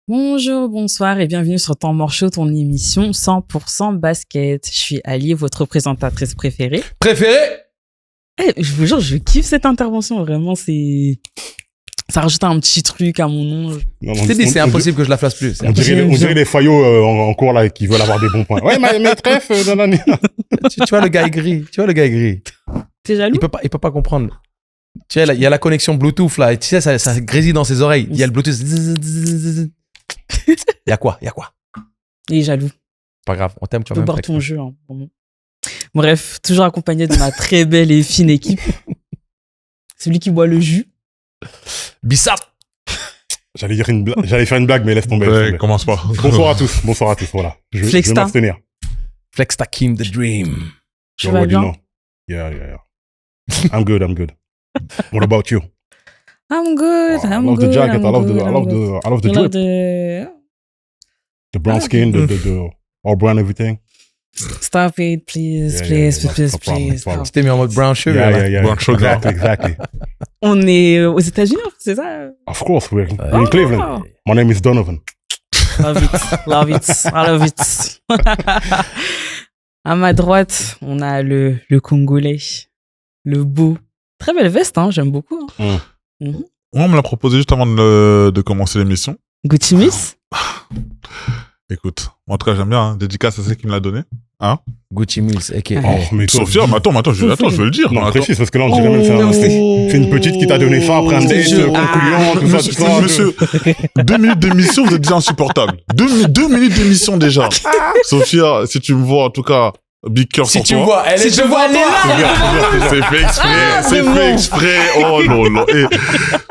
Bonjour, bonsoir et bienvenue sur Temps Mort Show, ton émission 100% basket. Je suis Ali, votre présentatrice préférée. Je vous jure, je kiffe cette intervention, vraiment, ça rajoute un petit truc à mon nom. C'est impossible que je la fasse plus. On dirait les faillots en cours là qui veulent avoir des bons points. Ouais, mais trèfle, tu vois le gars est gris. T'es jaloux? Il peut pas comprendre. Tu sais, il y a la connexion Bluetooth là, et tu sais, ça grésille dans ses oreilles. Il y a le Bluetooth. Il y a quoi? Il est jaloux. Pas grave, on t'aime, tu Tu vois. peux boire ton jeu. Hein, vraiment. Bref, toujours accompagné de ma très belle et fine équipe. Celui qui boit le jus. Bissap. J'allais faire une blague, mais laisse tomber. Ouais, commence pas. Bonsoir à tous, voilà. Je vais m'abstenir. Flex Takim the Dream. Tu vas bien? Yeah. I'm good. What about you? I'm good. I love the jacket. I love the drip. The brown skin, the all brown everything. Stop it, please. Stop. C'était mis en mode brown sugar. Yeah. Brown sugar. Exactly. On est aux États-Unis, c'est ça? Of course, we're in Cleveland. My name is Donovan. Love it. À ma droite, on a le Congolais, le beau. Très belle veste, hein, j'aime beaucoup. Hein. On me l'a proposé juste avant de commencer l'émission. Gucci Miss. Écoute, en tout cas, j'aime bien. Hein. Dédicace à celle qui me l'a donné. Hein? Gucci Mills, ok. Sophia, mais attends, je veux le dire. Non, précise, parce que là, on dirait même c'est une petite qui t'a donné ça après un date, concluant, tout ça. Monsieur, 2 minutes d'émission, vous êtes déjà insupportable. 2 minutes d'émission déjà. Sophia, si tu me vois, en tout cas, big cœur Si pour tu toi. vois, elle est là. C'est fait exprès. Oh non. Et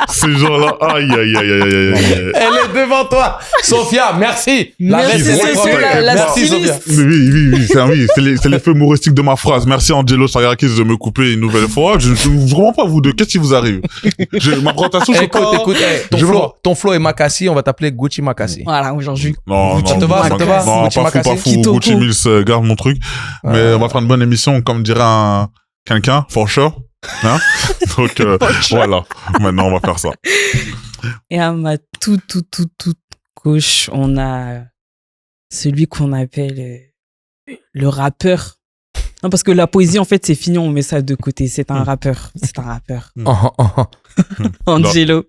ces gens-là, aïe. Elle est devant toi. Sophia, merci. Merci, Sophia. Oui, c'est l'effet humoristique de ma phrase. Merci Angelo Sariakis de me couper une nouvelle fois. Je ne comprends pas vous deux. Qu'est-ce qui vous arrive? Ma présentation, Écoute, ton flow est Makassi, on va t'appeler Gucci Makassi. Voilà, aujourd'hui. Non, ça te va? Non, Gucci pas Makassi. fou. Gucci Mills, garde mon truc. Mais on va faire une bonne émission, comme dirait quelqu'un, for sure. Hein? Donc, voilà. Maintenant, on va faire ça. Et à ma toute gauche, on a celui qu'on appelle le rappeur. Non, parce que la poésie, en fait, c'est fini, on met ça de côté. C'est un rappeur. Angelo.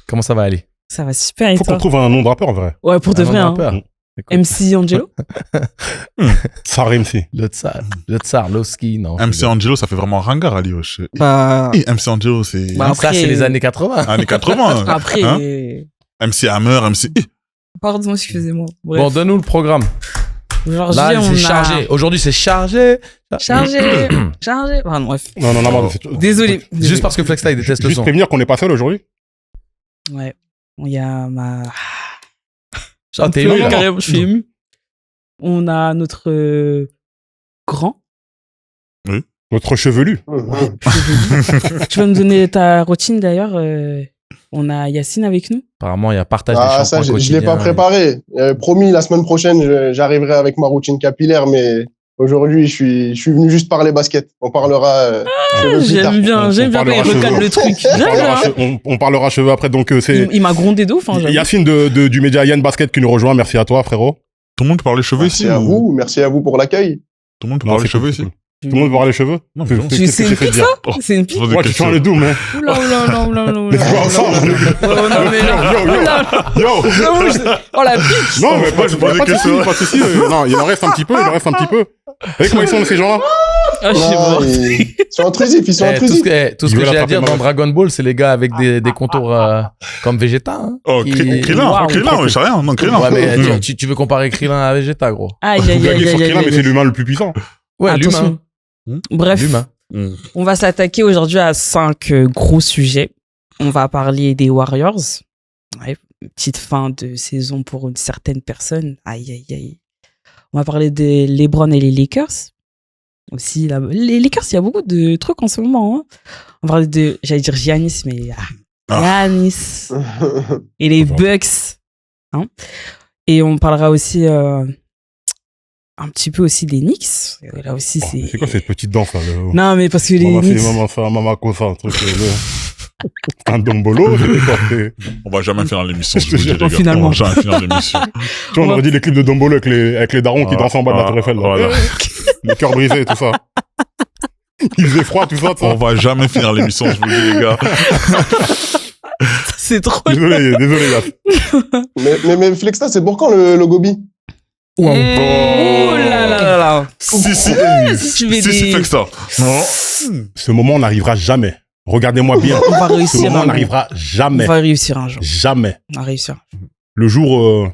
Comment ça va aller? Ça va super, et Faut toi? qu'on trouve un nom de rappeur, en vrai. Ouais, pour de vrai, hein. MC Angelo? Sar MC. Le tsar, Lowski, non. MC Angelo, ça fait vraiment ringard, Ali. Bah, MC Angelo, c'est... Bah, ça, c'est les années 80. Années 80. après... Hein? MC Hammer, MC... Pardon, excusez-moi. Bref. Bon, donne-nous le programme. Aujourd'hui, Là, c'est chargé. Aujourd'hui, c'est chargé. Chargé. Enfin, bref. Non. Désolé. Juste parce que Flexta, il déteste le Juste son. prévenir qu'on n'est pas seul aujourd'hui. Ouais. Il y a ma... T'es ému, là. Carrément, je suis ému. On a notre grand. Notre chevelu. Tu vas me donner ta routine d'ailleurs. On a Yacine avec nous. Apparemment, il y a partage des Ah, shampoings ça, je quotidiens. l'ai pas préparé. Promis, la semaine prochaine, j'arriverai avec ma routine capillaire, mais aujourd'hui, je suis venu juste parler basket. On parlera. J'aime bien quand il recale le truc. On parlera cheveux après, donc c'est... Il m'a grondé de ouf. Hein, Yacine du média Yann Basket qui nous rejoint. Merci à toi, frérot. Tout le monde peut parler cheveux ici? Merci à vous pour l'accueil. Tout le monde peut parler cheveux ici? Tout le monde veut voir les cheveux? Non, C'est une pique, ça? C'est une pique? Ouais, tu fais le doom, hein. Oula. Let's go ensemble. Yo. Oh, la pique. Non, mais pas de soucis. Non, il en reste un petit peu. Avec moi, ils sont ces gens-là. Ah, je sais pas. Ils sont intrusifs. Tout ce que j'ai à dire dans Dragon Ball, c'est les gars avec des contours comme Vegeta. Hein, Oh, Krillin, je sais rien. Non, Krillin. Ouais, mais tu veux comparer Krillin à Vegeta, gros. Aïe. Mais c'est l'humain le plus puissant. Ouais, Attention. l'humain. Bref, L'humain. on va s'attaquer aujourd'hui à 5 gros sujets. On va parler des Warriors. Ouais, petite fin de saison pour une certaine personne. Aïe. On va parler de LeBron et les Lakers. Aussi, les Lakers, il y a beaucoup de trucs en ce moment. Hein. On va parler de, j'allais dire Giannis, mais Giannis et les Bucks. Hein. Et on parlera aussi un petit peu aussi des Knicks. Là aussi, C'est quoi cette petite danse là? Non, mais parce que les Maman Knicks... Maman Cosa, un truc. Un Dombolo, c'était quoi? On va jamais finir l'émission, je vous dis, les gars. Finalement. On va jamais finir l'émission. Tu vois, on aurait dit les clips de Dombolo avec les darons qui dansent en bas de la Tour Eiffel. Là. Voilà. Les cœurs brisés, tout ça. Il faisait froid, tout ça. On va jamais finir l'émission, je vous le dis, les gars. C'est trop. Désolé, gars. Mais Flexta, c'est pour quand le Gobi? Oh là là là. Si, Tu veux si, des- fais que ça. Non. Ce moment n'arrivera jamais. Regardez-moi bien. On va Ce réussir moment un jour. n'arrivera jamais. On va réussir un jour. Jamais. On va réussir. Le jour,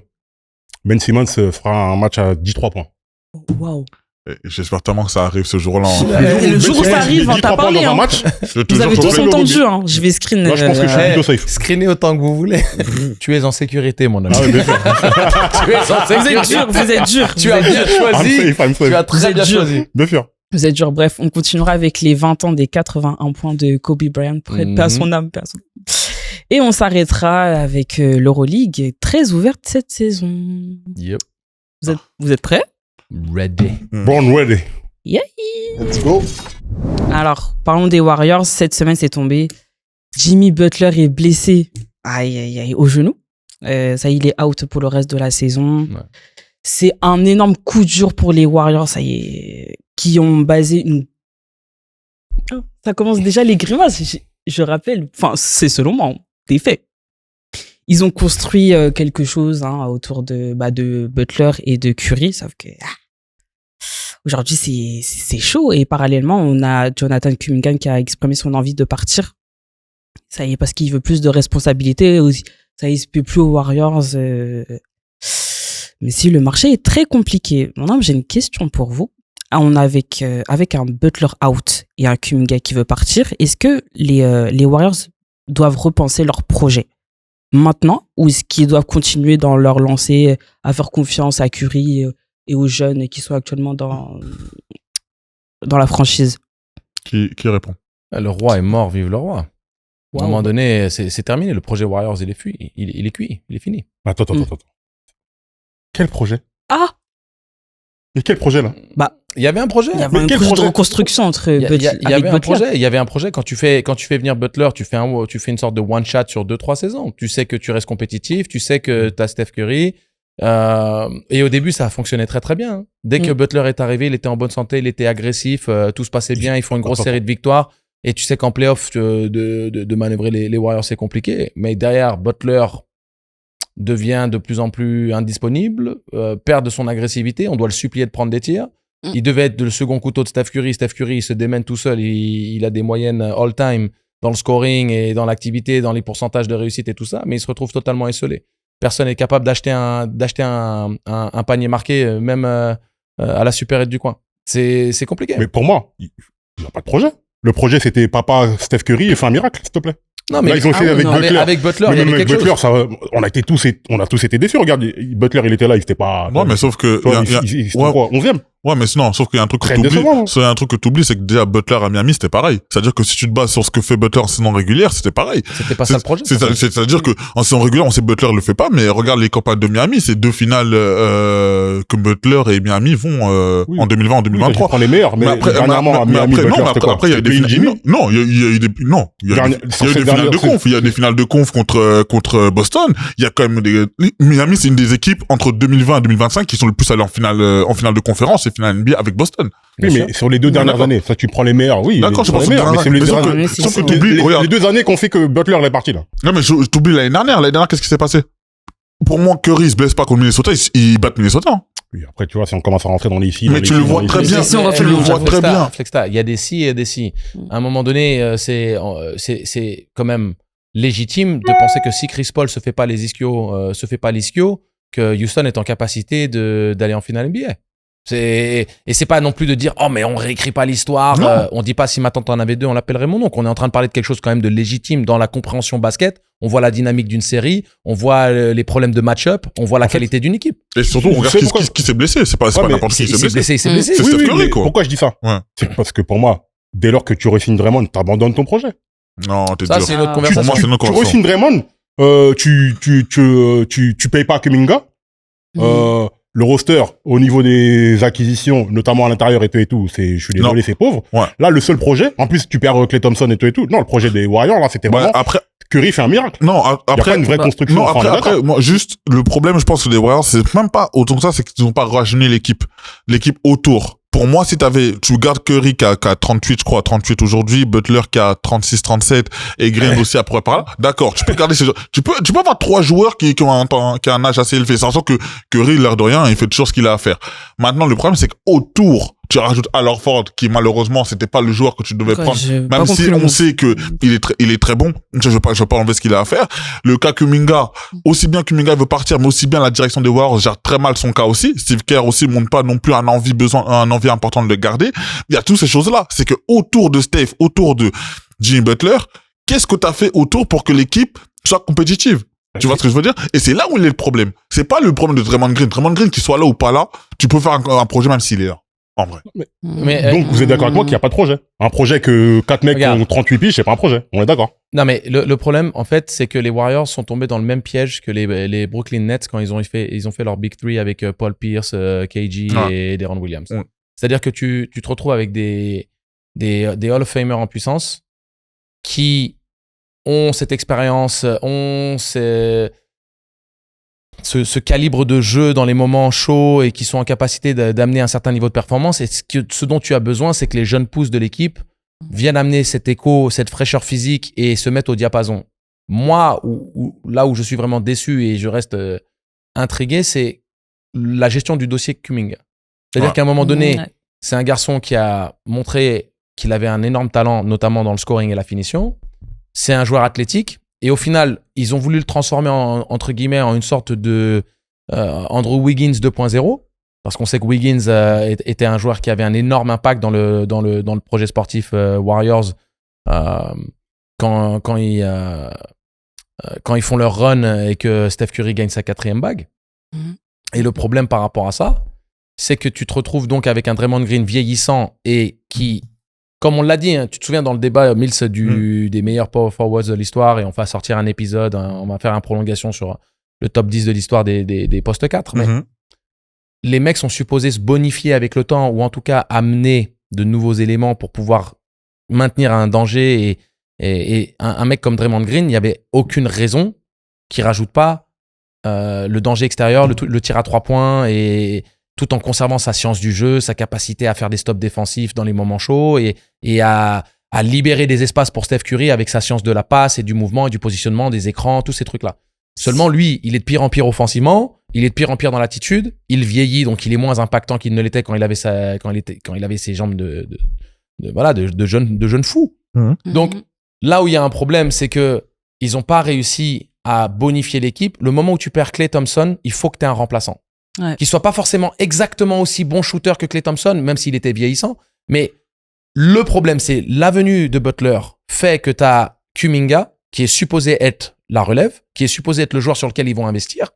Ben Simmons fera un match à 13 points. Waouh. Et j'espère tellement que ça arrive ce jour-là. Le jour où ça arrive, hein, t'as parlé. dans un Hein. match, Vous avez tous entendu, hein. Je vais screen. moi, je pense que je suis plutôt safe. Screenez autant que vous voulez. Tu es en sécurité, mon ami. Ah ouais, bien sûr. Tu es en Vous êtes dur, vous êtes dur. Tu as bien choisi. I'm Tu as safe. très Vous bien êtes dur. choisi. Bien sûr. Vous êtes dur. Bref, on continuera avec les 20 ans des 81 points de Kobe Bryant. Paix à son âme, paix à son âme. Et on s'arrêtera avec l'Euroleague, très ouverte cette saison. Yep. Vous êtes prêts? Ready. Born ready. Let's go. Alors, parlons des Warriors. Cette semaine, c'est tombé. Jimmy Butler est blessé. Aïe, aïe, aïe, au genou. Ça, il est out pour le reste de la saison. Ouais. C'est un énorme coup dur pour les Warriors, ça y est, qui ont basé une... Oh, ça commence déjà les grimaces, je rappelle. Enfin, c'est selon moi, des faits. Ils ont construit quelque chose autour de Butler et de Curry, sauf que... Aujourd'hui, c'est chaud. Et parallèlement, on a Jonathan Kuminga qui a exprimé son envie de partir. Ça y est, parce qu'il veut plus de responsabilités. Ça y est, il se peut plus aux Warriors. Mais si le marché est très compliqué. Maintenant, j'ai une question pour vous. On a avec un Butler out et un Kuminga qui veut partir. Est-ce que les Warriors doivent repenser leur projet maintenant ou est-ce qu'ils doivent continuer dans leur lancée à faire confiance à Curry et aux jeunes qui sont actuellement dans la franchise? Qui répond? Le roi est mort, vive le roi. À un moment donné, c'est terminé. Le projet Warriors, il est cuit. Il est cuit. Il est fini. Attends. Quel projet? Ah! Et quel projet, là? Il y avait un projet. Il y avait un quel projet de projet? reconstruction entre Il y Butler avait un projet. Il y avait un projet. Quand tu fais venir Butler, tu fais une sorte de one shot sur 2-3 saisons. Tu sais que tu restes compétitif. Tu sais que t'as Steph Curry. Et au début, ça a fonctionné très très bien. Hein. Dès que Butler est arrivé, il était en bonne santé, il était agressif, tout se passait bien. Ils font une grosse série de victoires. Et tu sais qu'en playoff, de manœuvrer les Warriors, c'est compliqué. Mais derrière, Butler devient de plus en plus indisponible, perd de son agressivité. On doit le supplier de prendre des tirs. Il devait être le second couteau de Steph Curry. Steph Curry, il se démène tout seul. Il a des moyennes all-time dans le scoring et dans l'activité, dans les pourcentages de réussite et tout ça. Mais il se retrouve totalement esselé. Personne n'est capable d'acheter un panier marqué, même à la supérette du coin. C'est compliqué. Mais pour moi, il n'y a pas de projet. Le projet, c'était papa Steph Curry et fait un miracle, s'il te plaît. Non, mais là, ils ont essayé avec Butler. Avec Butler, il y Mais avait même avec quelque Butler, chose. on a tous été déçus. Regarde, Butler, il était là, il était pas. Ouais, mais sauf que... il était quoi, 11e? Ouais, mais sinon, sauf qu'il y a un truc que Très t'oublies. décevant, hein. Il y a un truc que t'oublies, c'est que déjà Butler à Miami, c'était pareil. C'est-à-dire que si tu te bases sur ce que fait Butler en saison régulière, c'était pareil. C'était pas ça le projet. C'est-à-dire que en saison régulière, on sait que Butler le fait pas, mais regarde les campagnes de Miami, c'est 2 finales que Butler et Miami vont Oui. en 2020, en Oui, tu 2023. prends les meilleurs, mais dernièrement, à Miami, Butler, c'était quoi? après, il y a des C'était finales. Non, il y a eu des, non, il y a eu des finales de conf. Il y a des finales de conf contre Boston. Il y a quand même Miami, c'est une des équipes entre 2020 et 2025 qui sont le plus allées en finale de conférence et finale NBA avec Boston. Oui, mais sur les 2 dernières années, ça, tu prends les meilleurs, oui. D'accord, tu je prends pense les que meilleurs, mais c'est les mais dernières années. sauf que t'oublies, regarde. Les 2 années qu'on fait que Butler est parti, là. Non, mais t'oublies l'année dernière, qu'est-ce qui s'est passé? Pour moi, Curry se blesse pas contre Minnesota, ils battent Minnesota. Hein. Oui, après, tu vois, si on commence à rentrer dans les si. Mais tu le vois très bien. Si, on va Tu faire le le vois très bien. Flexta, il y a des si et des si. À un moment donné, c'est quand même légitime de penser que si Chris Paul se fait pas l'ischio, que Houston est en capacité d'aller en finale NBA. Et c'est pas non plus de dire oh mais on réécrit pas l'histoire, on dit pas si ma tante en avait 2 on l'appellerait mon oncle. On est en train de parler de quelque chose quand même de légitime dans la compréhension basket. On voit la dynamique d'une série, on voit les problèmes de match-up, on voit la qualité d'une équipe. Et surtout, on regarde qui s'est blessé. C'est pas n'importe qui s'est blessé. Il s'est blessé. C'est Oui, Steph oui, Curry, mais quoi. pourquoi je dis ça? Ouais. C'est parce que pour moi, dès lors que tu re-signes Draymond, t'abandonnes ton projet. Non, t'es Ça dur. c'est une autre Pour moi, conversation. c'est une autre Tu conversation. re-signes Draymond, tu payes pas Kuminga. le roster, au niveau des acquisitions, notamment à l'intérieur et tout, je suis désolé, c'est pauvre. Ouais. Là, le seul projet, en plus, tu perds Klay Thompson et tout. Non, le projet des Warriors, là, c'était vraiment... Après, Curry fait un miracle. non, Il y a après, pas une vraie construction. non, après, moi, juste, le problème, je pense que les Warriors, c'est même pas autant que ça, c'est qu'ils n'ont pas rajeuni l'équipe autour. Pour moi, si tu regardes Curry qui a 38, je crois, 38 aujourd'hui, Butler qui a 36, 37, et Green aussi après par là. D'accord, tu peux regarder ces joueurs. Tu peux avoir 3 joueurs qui ont un âge assez élevé. Sachant que Curry, l'air de rien, il fait toujours ce qu'il a à faire. Maintenant, le problème, c'est qu'autour, tu rajoutes Al Horford, qui malheureusement, c'était pas le joueur que tu devais prendre. Même si on sait que il est très bon. Je veux pas enlever ce qu'il a à faire. Le cas Kuminga, aussi bien Kuminga veut partir, mais aussi bien la direction des Warriors gère très mal son cas aussi. Steve Kerr aussi montre pas non plus un envie important de le garder. Il y a toutes ces choses-là. C'est que autour de Steph, autour de Jimmy Butler, qu'est-ce que t'as fait autour pour que l'équipe soit compétitive? Tu vois ce que je veux dire? Et c'est là où il est le problème. C'est pas le problème de Draymond Green. Draymond Green, qu'il soit là ou pas là, tu peux faire un projet même s'il est là. En vrai. Donc, vous êtes d'accord avec moi qu'il n'y a pas de projet. Un projet que 4 mecs ont 38 piges, c'est pas un projet. On est d'accord. Non, mais le problème, en fait, c'est que les Warriors sont tombés dans le même piège que les Brooklyn Nets quand ils ont fait leur Big Three avec Paul Pierce, KG et Deron Williams. C'est-à-dire que tu te retrouves avec des Hall of Famers en puissance qui ont cette expérience, ont ce calibre de jeu dans les moments chauds et qui sont en capacité d'amener un certain niveau de performance. Et ce dont tu as besoin, c'est que les jeunes pousses de l'équipe viennent amener cet écho, cette fraîcheur physique et se mettre au diapason. Moi, là où je suis vraiment déçu et je reste intrigué, c'est la gestion du dossier Kuminga. C'est-à-dire qu'à un moment donné, c'est un garçon qui a montré qu'il avait un énorme talent, notamment dans le scoring et la finition. C'est un joueur athlétique. Et au final, ils ont voulu le transformer entre guillemets en une sorte de Andrew Wiggins 2.0, parce qu'on sait que Wiggins était un joueur qui avait un énorme impact dans le projet sportif Warriors quand ils font leur run et que Steph Curry gagne sa 4e bague. Et le problème par rapport à ça, c'est que tu te retrouves donc avec un Draymond Green vieillissant et qui, comme on l'a dit, hein, tu te souviens dans le débat Mills des meilleurs power forwards de l'histoire, et on va sortir un épisode, on va faire une prolongation sur le top 10 de l'histoire des postes 4. Mais les mecs sont supposés se bonifier avec le temps, ou en tout cas amener de nouveaux éléments pour pouvoir maintenir un danger. Et un mec comme Draymond Green, il n'y avait aucune raison qu'il rajoute pas le danger extérieur, le tir à 3 points, et tout en conservant sa science du jeu, sa capacité à faire des stops défensifs dans les moments chauds et à libérer des espaces pour Steph Curry avec sa science de la passe et du mouvement et du positionnement, des écrans, tous ces trucs-là. Seulement, lui, il est de pire en pire offensivement, il est de pire en pire dans l'attitude, il vieillit, donc il est moins impactant qu'il ne l'était quand il avait ses jambes de jeune fou. Donc, là où il y a un problème, c'est que ils n'ont pas réussi à bonifier l'équipe. Le moment où tu perds Klay Thompson, il faut que tu aies un remplaçant. Qui soit pas forcément exactement aussi bon shooter que Klay Thompson, même s'il était vieillissant. Mais le problème, c'est la venue de Butler fait que tu as Kuminga, qui est supposé être la relève, qui est supposé être le joueur sur lequel ils vont investir,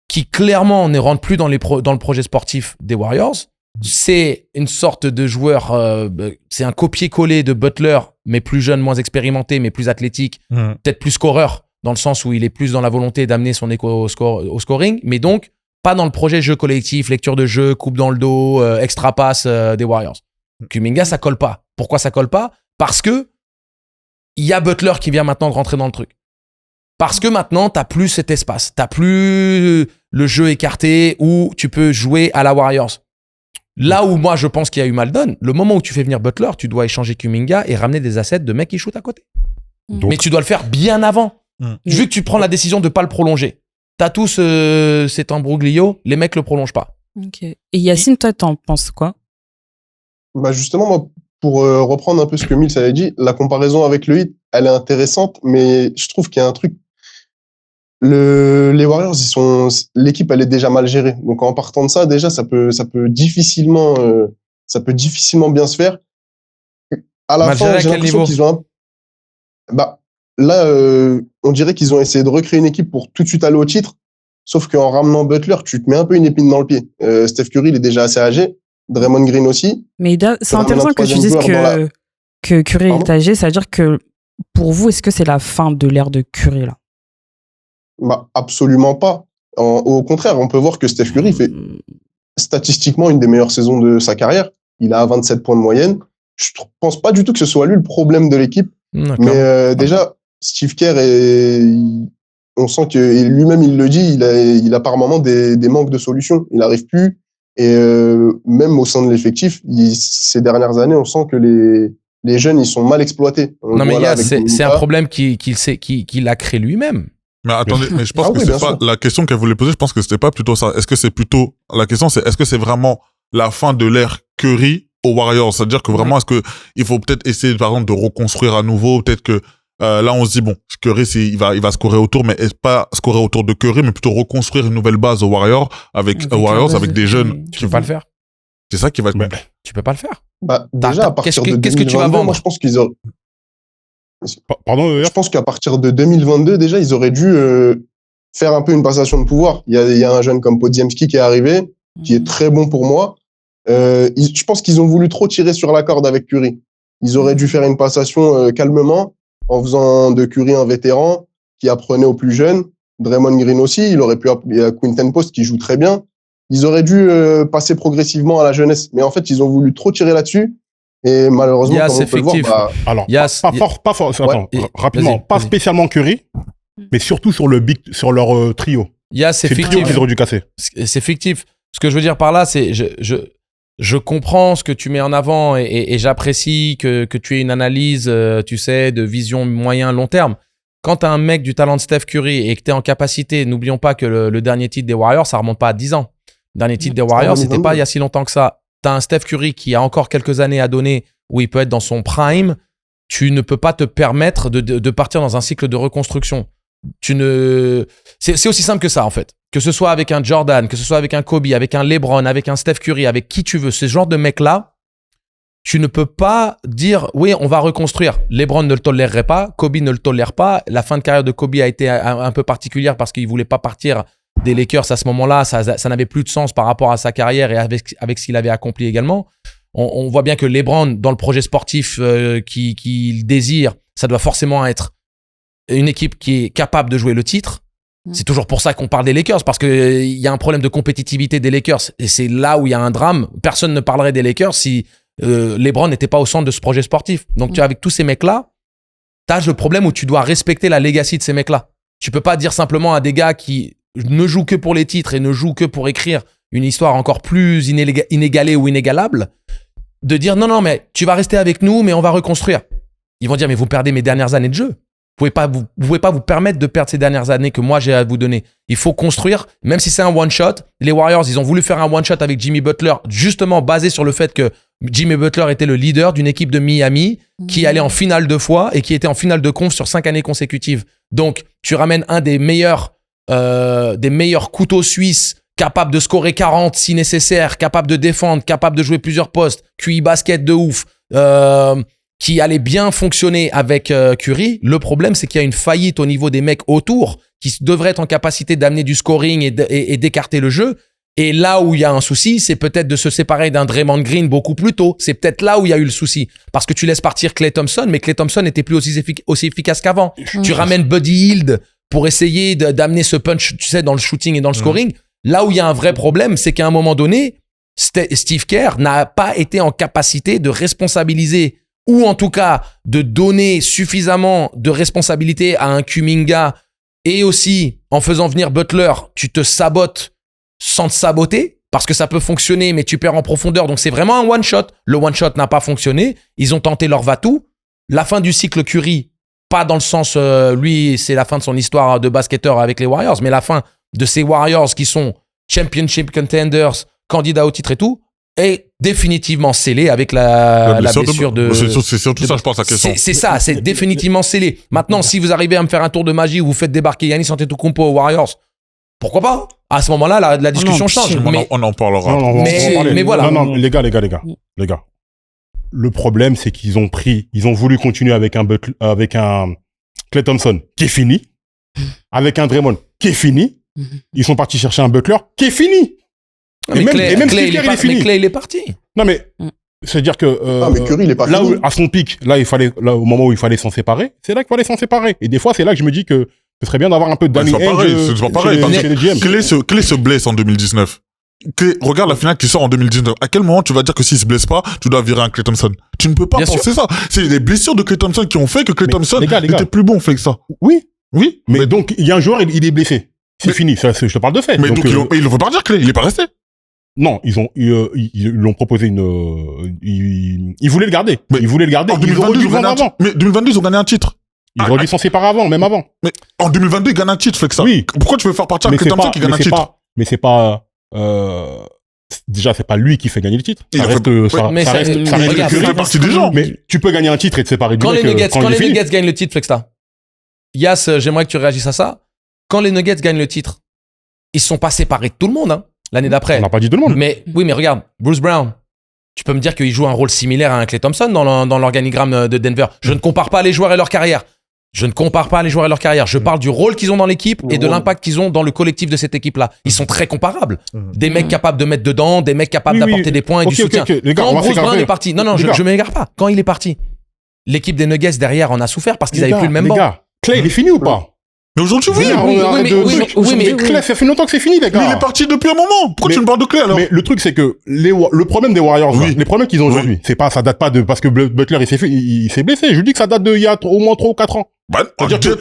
qui clairement ne rentre plus dans le projet sportif des Warriors. C'est une sorte de joueur, c'est un copier-coller de Butler, mais plus jeune, moins expérimenté, mais plus athlétique, peut-être plus scoreur, dans le sens où il est plus dans la volonté d'amener son écho au scoring, mais donc pas dans le projet jeu collectif, lecture de jeu, coupe dans le dos, extra pass des Warriors. Kuminga, ça colle pas. Pourquoi ça colle pas? Parce que il y a Butler qui vient maintenant de rentrer dans le truc. Parce que maintenant, t'as plus cet espace. T'as plus le jeu écarté où tu peux jouer à la Warriors. Là où moi, je pense qu'il y a eu mal donne, le moment où tu fais venir Butler, tu dois échanger Kuminga et ramener des assets de mecs qui shootent à côté. Donc, mais tu dois le faire bien avant. Vu que tu prends la décision de pas le prolonger. T'as tous cet embroglio, les mecs le prolongent pas. Et Yacine, toi, t'en penses quoi? Bah justement, moi, pour reprendre un peu ce que Mills avait dit, la comparaison avec le Heat, elle est intéressante, mais je trouve qu'il y a un truc. Les Warriors, l'équipe, elle est déjà mal gérée. Donc en partant de ça, déjà, ça peut difficilement bien se faire. À la fin, j'ai l'impression qu'ils ont là, on dirait qu'ils ont essayé de recréer une équipe pour tout de suite aller au titre. Sauf qu'en ramenant Butler, tu te mets un peu une épine dans le pied. Steph Curry, il est déjà assez âgé. Draymond Green aussi. Mais c'est intéressant que tu dises que Curry est âgé. Ça veut dire que pour vous, est-ce que c'est la fin de l'ère de Curry là? Bah, absolument pas. Au contraire, on peut voir que Steph Curry fait statistiquement une des meilleures saisons de sa carrière. Il a 27 points de moyenne. Je pense pas du tout que ce soit lui le problème de l'équipe. Mais déjà, Steve Kerr, on sent que et lui-même il le dit, il a par moments des manques de solutions. Il n'arrive plus. Et même au sein de l'effectif, ces dernières années, on sent que les jeunes, ils sont mal exploités. Non, mais c'est un problème qu'il a créé lui-même. Mais attendez, mais je pense que c'est pas la question qu'elle voulait poser. Je pense que c'était pas plutôt ça. Est-ce que c'est plutôt la question, c'est est-ce que c'est vraiment la fin de l'ère Curry aux Warriors? C'est-à-dire que vraiment, est-ce que il faut peut-être essayer, par exemple, de reconstruire à nouveau? Peut-être que là, on se dit bon, Curry, il va scorer autour, mais pas scorer autour de Curry, mais plutôt reconstruire une nouvelle base aux Warriors avec des jeunes. Tu peux pas le faire. C'est ça qui va être compliqué. Tu peux pas le faire. Bah, déjà, à partir de 2022, qu'est-ce que tu vas vendre? moi, je pense qu'ils auraient... Pardon, je pense qu'à partir de 2022, déjà, ils auraient dû faire un peu une passation de pouvoir. Il y a un jeune comme Podziemski qui est arrivé, qui est très bon pour moi. Je pense qu'ils ont voulu trop tirer sur la corde avec Curry. Ils auraient dû faire une passation calmement, en faisant de Curry un vétéran qui apprenait aux plus jeunes. Draymond Green aussi, il aurait pu appeler Quinton Post qui joue très bien. Ils auraient dû passer progressivement à la jeunesse. Mais en fait, ils ont voulu trop tirer là-dessus. Et malheureusement, comme on peut le voir, alors, rapidement, pas spécialement Curry, mais surtout sur leur trio. C'est fictif. Trio qu'ils auraient dû casser. C'est fictif. Ce que je veux dire par là, c'est je comprends ce que tu mets en avant et j'apprécie que tu aies une analyse, tu sais, de vision moyen-long terme. Quand t'as un mec du talent de Steph Curry et que t'es en capacité, n'oublions pas que le dernier titre des Warriors, ça remonte pas à 10 ans. Le dernier titre des Warriors, c'était pas il y a si longtemps que ça. T'as un Steph Curry qui a encore quelques années à donner où il peut être dans son prime. Tu ne peux pas te permettre de partir dans un cycle de reconstruction. C'est aussi simple que ça, en fait. Que ce soit avec un Jordan, que ce soit avec un Kobe, avec un LeBron, avec un Steph Curry, avec qui tu veux, ce genre de mec-là, tu ne peux pas dire, oui, on va reconstruire. LeBron ne le tolérerait pas, Kobe ne le tolère pas. La fin de carrière de Kobe a été un peu particulière parce qu'il voulait pas partir des Lakers à ce moment-là. Ça n'avait plus de sens par rapport à sa carrière et avec ce qu'il avait accompli également. On voit bien que LeBron, dans le projet sportif qu'il désire, ça doit forcément être une équipe qui est capable de jouer le titre. C'est toujours pour ça qu'on parle des Lakers, parce que il y a un problème de compétitivité des Lakers. Et c'est là où il y a un drame. Personne ne parlerait des Lakers si LeBron n'était pas au centre de ce projet sportif. Donc, tu vois, avec tous ces mecs-là, t'as le problème où tu dois respecter la legacy de ces mecs-là. Tu peux pas dire simplement à des gars qui ne jouent que pour les titres et ne jouent que pour écrire une histoire encore plus inégalée ou inégalable, de dire non, mais tu vas rester avec nous, mais on va reconstruire. Ils vont dire, mais vous perdez mes dernières années de jeu. Vous pouvez pas vous permettre de perdre ces dernières années que moi j'ai à vous donner. Il faut construire, même si c'est un one shot. Les Warriors, ils ont voulu faire un one shot avec Jimmy Butler, justement basé sur le fait que Jimmy Butler était le leader d'une équipe de Miami qui allait en finale 2 fois et qui était en finale de conf sur 5 années consécutives. Donc, tu ramènes un des meilleurs couteaux suisses, capable de scorer 40 si nécessaire, capable de défendre, capable de jouer plusieurs postes, QI basket de ouf, qui allait bien fonctionner avec Curry. Le problème, c'est qu'il y a une faillite au niveau des mecs autour qui devraient être en capacité d'amener du scoring et d'écarter le jeu. Et là où il y a un souci, c'est peut-être de se séparer d'un Draymond Green beaucoup plus tôt. C'est peut-être là où il y a eu le souci. Parce que tu laisses partir Klay Thompson, mais Klay Thompson n'était plus aussi efficace qu'avant. Tu ramènes Buddy Hield pour essayer d'amener ce punch, tu sais, dans le shooting et dans le scoring. Là où il y a un vrai problème, c'est qu'à un moment donné, Steve Kerr n'a pas été en capacité de responsabiliser ou en tout cas de donner suffisamment de responsabilité à un Kuminga, et aussi en faisant venir Butler, tu te sabotes sans te saboter, parce que ça peut fonctionner, mais tu perds en profondeur. Donc c'est vraiment un one-shot. Le one-shot n'a pas fonctionné. Ils ont tenté leur va-tout. La fin du cycle Curry, pas dans le sens, lui, c'est la fin de son histoire de basketteur avec les Warriors, mais la fin de ces Warriors qui sont championship contenders, candidats au titre et tout, est définitivement scellé avec la blessure de... C'est surtout ça, je pense, la question. C'est ça, c'est définitivement scellé. Maintenant, si vous arrivez à me faire un tour de magie où vous faites débarquer Giannis Antetokounmpo aux Warriors, pourquoi pas? À ce moment-là, la discussion change. On en parlera. Mais voilà. Non, les gars. Le problème, c'est qu'ils ont voulu continuer avec un Klay Thompson qui est fini, avec un Draymond qui est fini. Ils sont partis chercher un Butler qui est fini. Mais même Klay, il est parti. Non, mais c'est-à-dire que mais Curry, il est pas à son pic, au moment où il fallait s'en séparer, c'est là qu'il fallait s'en séparer. Et des fois, c'est là que je me dis que Ce serait bien d'avoir un peu de Danny C'est pas pareil. chez les GM. Quel est ce blesse en 2019? Regarde la finale qui sort en 2019. À quel moment tu vas dire que s'il se blesse pas, tu dois virer un Klay Thompson? Tu ne peux pas penser ça. C'est les blessures de Klay Thompson qui ont fait que Klay Thompson était plus bon fait que ça. Oui. Mais donc, il y a un joueur, il est blessé. C'est fini. Ça, je te parle de fait. Mais donc ils l'ont fait partir, Klay. Il est pas resté. Non, ils l'ont proposé ils voulaient le garder. Ils voulaient le garder. En 2022, mais 2022, ils ont gagné un titre. Ils auraient dû s'en séparer avant, même avant. Mais en 2022, ils gagnent un titre, fait que ça. Oui. Pourquoi tu veux faire partir Klay Thompson qui gagne un titre? Mais c'est pas, déjà, c'est pas lui qui fait gagner le titre. Ça fait partie des gens. Mais tu peux gagner un titre et te séparer du Quand mec. les Nuggets gagnent le titre, Flexta. Yas, j'aimerais que tu réagisses à ça. Quand les Nuggets gagnent le titre, ils se sont pas séparés de tout le monde, hein, l'année d'après. On n'a pas dit tout le monde. Mais regarde, Bruce Brown. Tu peux me dire qu'il joue un rôle similaire à un Klay Thompson dans l'organigramme de Denver. Je ne compare pas les joueurs et leur carrière. Je parle du rôle qu'ils ont dans l'équipe et de l'impact qu'ils ont dans le collectif de cette équipe-là. Ils sont très comparables. Des mecs capables de mettre dedans, des mecs capables d'apporter des points et du soutien. Quand Bruce Brown est parti, non, je m'égare pas. Quand il est parti, l'équipe des Nuggets derrière en a souffert parce qu'ils avaient plus le même banc. Klay, il est fini ou pas? Mais aujourd'hui, mais Klay, ça fait longtemps que c'est fini, les gars. Mais il est parti depuis un moment. Pourquoi tu me parles de Klay, alors? Mais le truc, c'est que le problème des Warriors, les problèmes qu'ils ont aujourd'hui, c'est pas, ça date pas parce que Butler, il s'est blessé. Je dis que ça date il y a au moins 3 ou 4 ans. C'est-à-dire que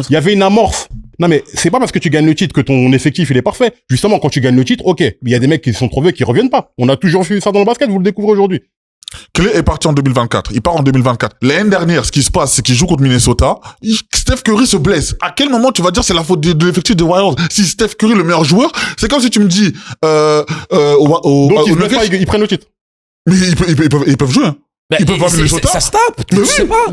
il y avait une amorce. Non, mais c'est pas parce que tu gagnes le titre que ton effectif, il est parfait. Justement, quand tu gagnes le titre, ok. Il y a des mecs qui se sont trouvés qui reviennent pas. On a toujours vu ça dans le basket, vous le découvrez aujourd'hui. Klay est parti en 2024. Il part en 2024. L'année dernière, ce qui se passe, c'est qu'il joue contre Minnesota. Steph Curry se blesse. À quel moment tu vas dire c'est la faute de l'effectif des Warriors? Si Steph Curry, le meilleur joueur, c'est comme si tu me dis, donc ils prennent le titre. Mais ils peuvent jouer, hein. Ils peuvent voir Minnesota. Ça se tape. Tu sais pas.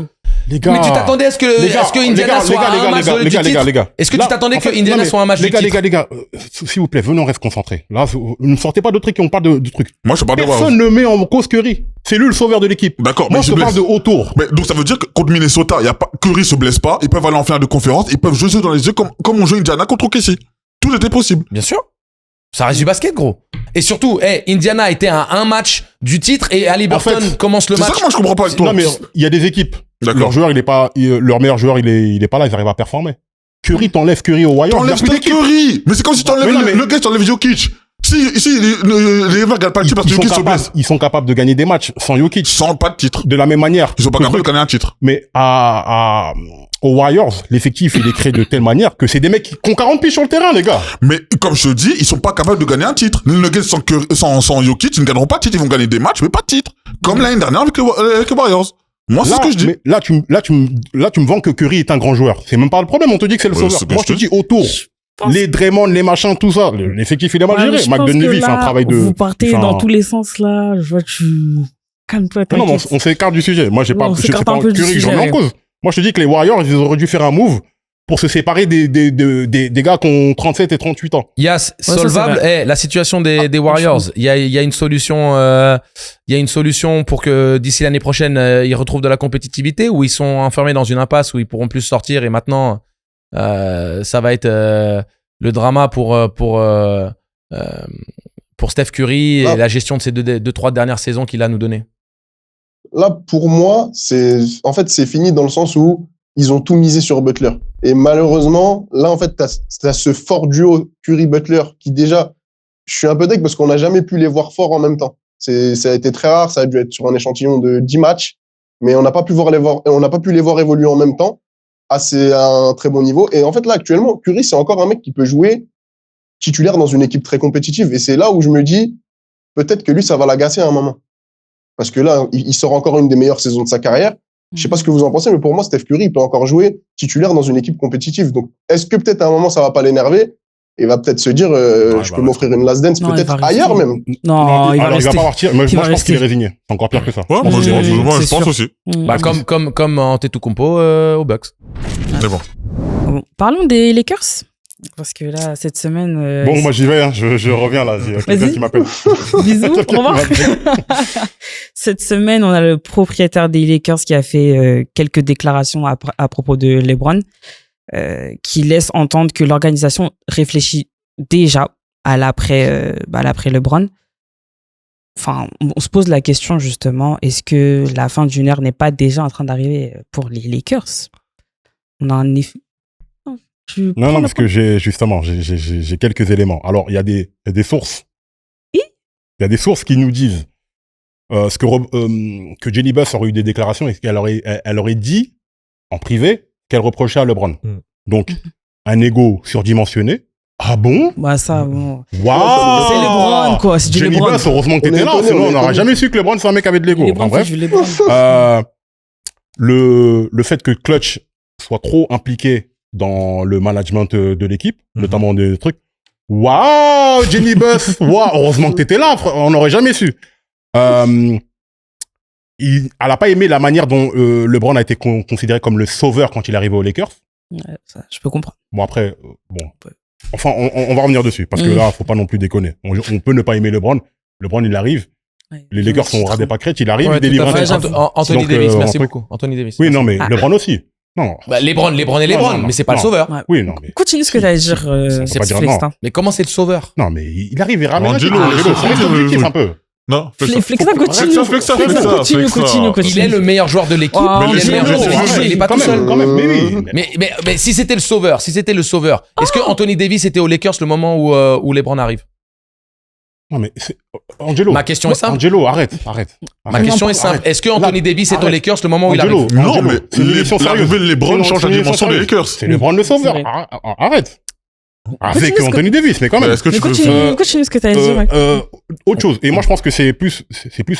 Les gars. Mais tu t'attendais à ce que Indiana soit un match de titre? Est-ce que tu t'attendais que Indiana soit un match de titre? Les gars, s'il vous plaît, venez, on reste concentrés. Là, ne sortez pas de trucs et on parle de trucs. Moi, je parle de Personne ne met en cause Curry. C'est lui le sauveur de l'équipe. D'accord. Moi, je parle de autour. Mais donc, ça veut dire que contre Minnesota, Curry se blesse pas. Ils peuvent aller en finale de conférence. Ils peuvent jouer dans les yeux comme on joue Indiana contre OKC. Tout était possible. Bien sûr. Ça reste du basket, gros. Et surtout, Indiana était à un match du titre et Haliburton commence le match. C'est ça que moi je comprends pas avec toi. Non, mais il y a des équipes. Leur joueur, leur meilleur joueur, il est pas là, ils arrivent à performer. Curry, t'enlèves Curry au Warriors. T'enlèves Curry! Mais c'est comme si t'enlèves le gars, t'enlèves Jokic. Si les Rivers gagnent pas le titre parce que Jokic se blesse. Ils sont capables de gagner des matchs sans Jokic. Sans pas de titre. De la même manière. Ils sont pas capables de gagner un titre. Mais aux Warriors, l'effectif, il est créé de telle manière que c'est des mecs qui ont 40 pieds sur le terrain, les gars. Mais, comme je te dis, ils sont pas capables de gagner un titre. Les Nuggets sans Jokic, ils ne gagneront pas de titre. Ils vont gagner des matchs, mais pas de titre. Comme l'année dernière avec les Warriors. Moi, c'est ce que je dis. Mais là, tu me vends que Curry est un grand joueur. C'est même pas le problème. On te dit que c'est le sauveur. Moi, je te dis autour. Les Draymond, les machins, tout ça. L'effectif, il est mal géré. McDonough fait un travail de... Vous partez dans tous les sens, là. Je vois, calme-toi, t'inquiète. Non, on s'écarte du sujet. Moi, je sais pas Curry que je remets en cause. Moi, je te dis que les Warriors, ils auraient dû faire un move pour se séparer des gars qui ont 37 et 38 ans. Yes, solvable. La situation des Warriors. Il y a une solution, pour que d'ici l'année prochaine, ils retrouvent de la compétitivité, ou ils sont enfermés dans une impasse où ils pourront plus sortir et maintenant, ça va être, le drama pour Steph Curry et la gestion de ces deux, 3 dernières saisons qu'il a nous donné. Là, pour moi, c'est fini dans le sens où ils ont tout misé sur Butler. Et malheureusement, là, en fait, t'as ce fort duo Curry-Butler qui déjà, je suis un peu deg parce qu'on n'a jamais pu les voir forts en même temps. Ça a été très rare, ça a dû être sur un échantillon de 10 matchs, mais on n'a pas pu les voir évoluer en même temps à un très bon niveau. Et en fait, là, actuellement, Curry, c'est encore un mec qui peut jouer titulaire dans une équipe très compétitive. Et c'est là où je me dis, peut-être que lui, ça va l'agacer à un moment. Parce que là, il sort encore une des meilleures saisons de sa carrière. Je sais pas ce que vous en pensez, mais pour moi, Steph Curry, il peut encore jouer titulaire dans une équipe compétitive. Donc, est-ce que peut-être à un moment, ça va pas l'énerver? Et va peut-être se dire, je peux m'offrir une last dance, peut-être ailleurs même. Non, il va pas partir. Moi, je pense qu'il est résigné. C'est encore pire que ça. Ouais, moi, je pense aussi. Comme Antetokounmpo au Bucks. Mais bon. Parlons des Lakers. Parce que là, cette semaine... Bon, moi j'y vais, hein. Je reviens là. Il y a quelqu'un qui m'appelle. Bisous, au revoir. Cette semaine, on a le propriétaire des Lakers qui a fait quelques déclarations à propos de LeBron, qui laisse entendre que l'organisation réfléchit déjà à l'après LeBron. Enfin, on se pose la question justement, est-ce que la fin d'une ère n'est pas déjà en train d'arriver pour les Lakers? On a un Non, parce que j'ai quelques éléments. Alors, il y a des sources. Il y a des sources qui nous disent que Jenny Buss aurait eu des déclarations et qu'elle aurait dit en privé qu'elle reprochait à LeBron. Donc, un ego surdimensionné. Ah bon? Bah ça, bon. Waouh! C'est LeBron, quoi. C'est Jenny LeBron. Buss, heureusement que t'étais là, sinon on n'aurait jamais su que LeBron c'est un mec avec de l'ego. Enfin, bref. Le fait que Clutch soit trop impliqué dans le management de l'équipe, notamment des trucs. Waouh, Jenny Buss! Waouh, heureusement que t'étais là, on n'aurait jamais su. Elle a pas aimé la manière dont LeBron a été considéré comme le sauveur quand il est arrivé aux Lakers. Ouais, ça, je peux comprendre. Bon, après, enfin, on va revenir dessus, parce que là, faut pas non plus déconner. On peut ne pas aimer LeBron. LeBron, il arrive. Ouais, les Lakers sont radés pas crêtes, il arrive, il délivre un titre. Anthony Davis, merci beaucoup. Anthony Davis. Oui, non, mais LeBron aussi. Non. Bah, LeBron et LeBron, mais c'est pas le sauveur. Ouais. Oui, non, mais. Continue ce que t'allais dire, c'est pas dire non. Mais comment c'est le sauveur? Non, mais il arrive, il ramène Angelo, c'est objectif un peu. Non, Flexa, continue. Il est le meilleur joueur de l'équipe. Il est pas tout seul. Quand même, mais oui. Mais si c'était le sauveur, est-ce que Anthony Davis était aux Lakers le moment où LeBron arrive? Non, mais Angelo. Ma question est simple. Angelo, arrête. Ma question est simple. Est-ce que Anthony Davis est aux Lakers le moment où il arrive? Non, mais l'arrivée de LeBron change la dimension des Lakers. C'est LeBron le sauveur. Arrête. Avec Anthony Davis, mais quand même. Est-ce que tu continue ce que t'allais dire. Autre chose. Et moi, je pense que c'est plus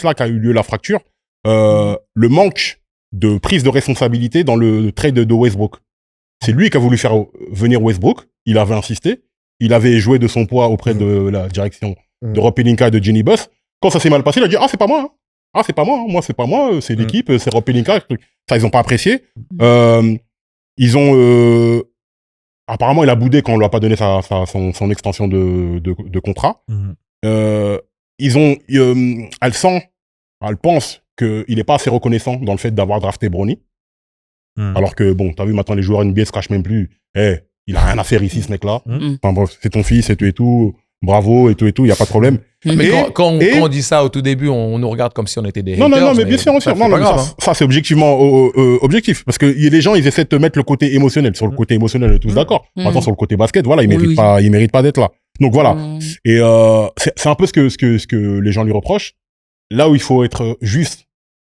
là qu'a eu lieu la fracture. Le manque de prise de responsabilité dans le trade de Westbrook. C'est lui qui a voulu faire venir Westbrook. Il avait insisté. Il avait joué de son poids auprès de la direction de Rob Pelinka et de Jenny Buss. Quand ça s'est mal passé, il a dit, c'est pas moi. C'est pas moi. Moi, c'est pas moi. C'est l'équipe. C'est Rob Pelinka. Ça, ils ont pas apprécié. Ils ont, apparemment, il a boudé quand on lui a pas donné son extension de contrat. Elle pense qu'il est pas assez reconnaissant dans le fait d'avoir drafté Bronny. Alors que, bon, t'as vu, maintenant, les joueurs NBA se cachent même plus. Il a rien à faire ici, ce mec-là. Enfin, bref, c'est ton fils et tout. Bravo et tout, il y a pas de problème. Mais quand on dit ça au tout début, on nous regarde comme si on était des haters. Non, mais bien sûr. Ça, c'est objectivement objectif. Parce que les gens, ils essaient de te mettre le côté émotionnel. Sur le côté émotionnel, on est tous d'accord. Maintenant, sur le côté basket, voilà, il mérite pas d'être là. Donc voilà. Et c'est un peu ce que les gens lui reprochent. Là où il faut être juste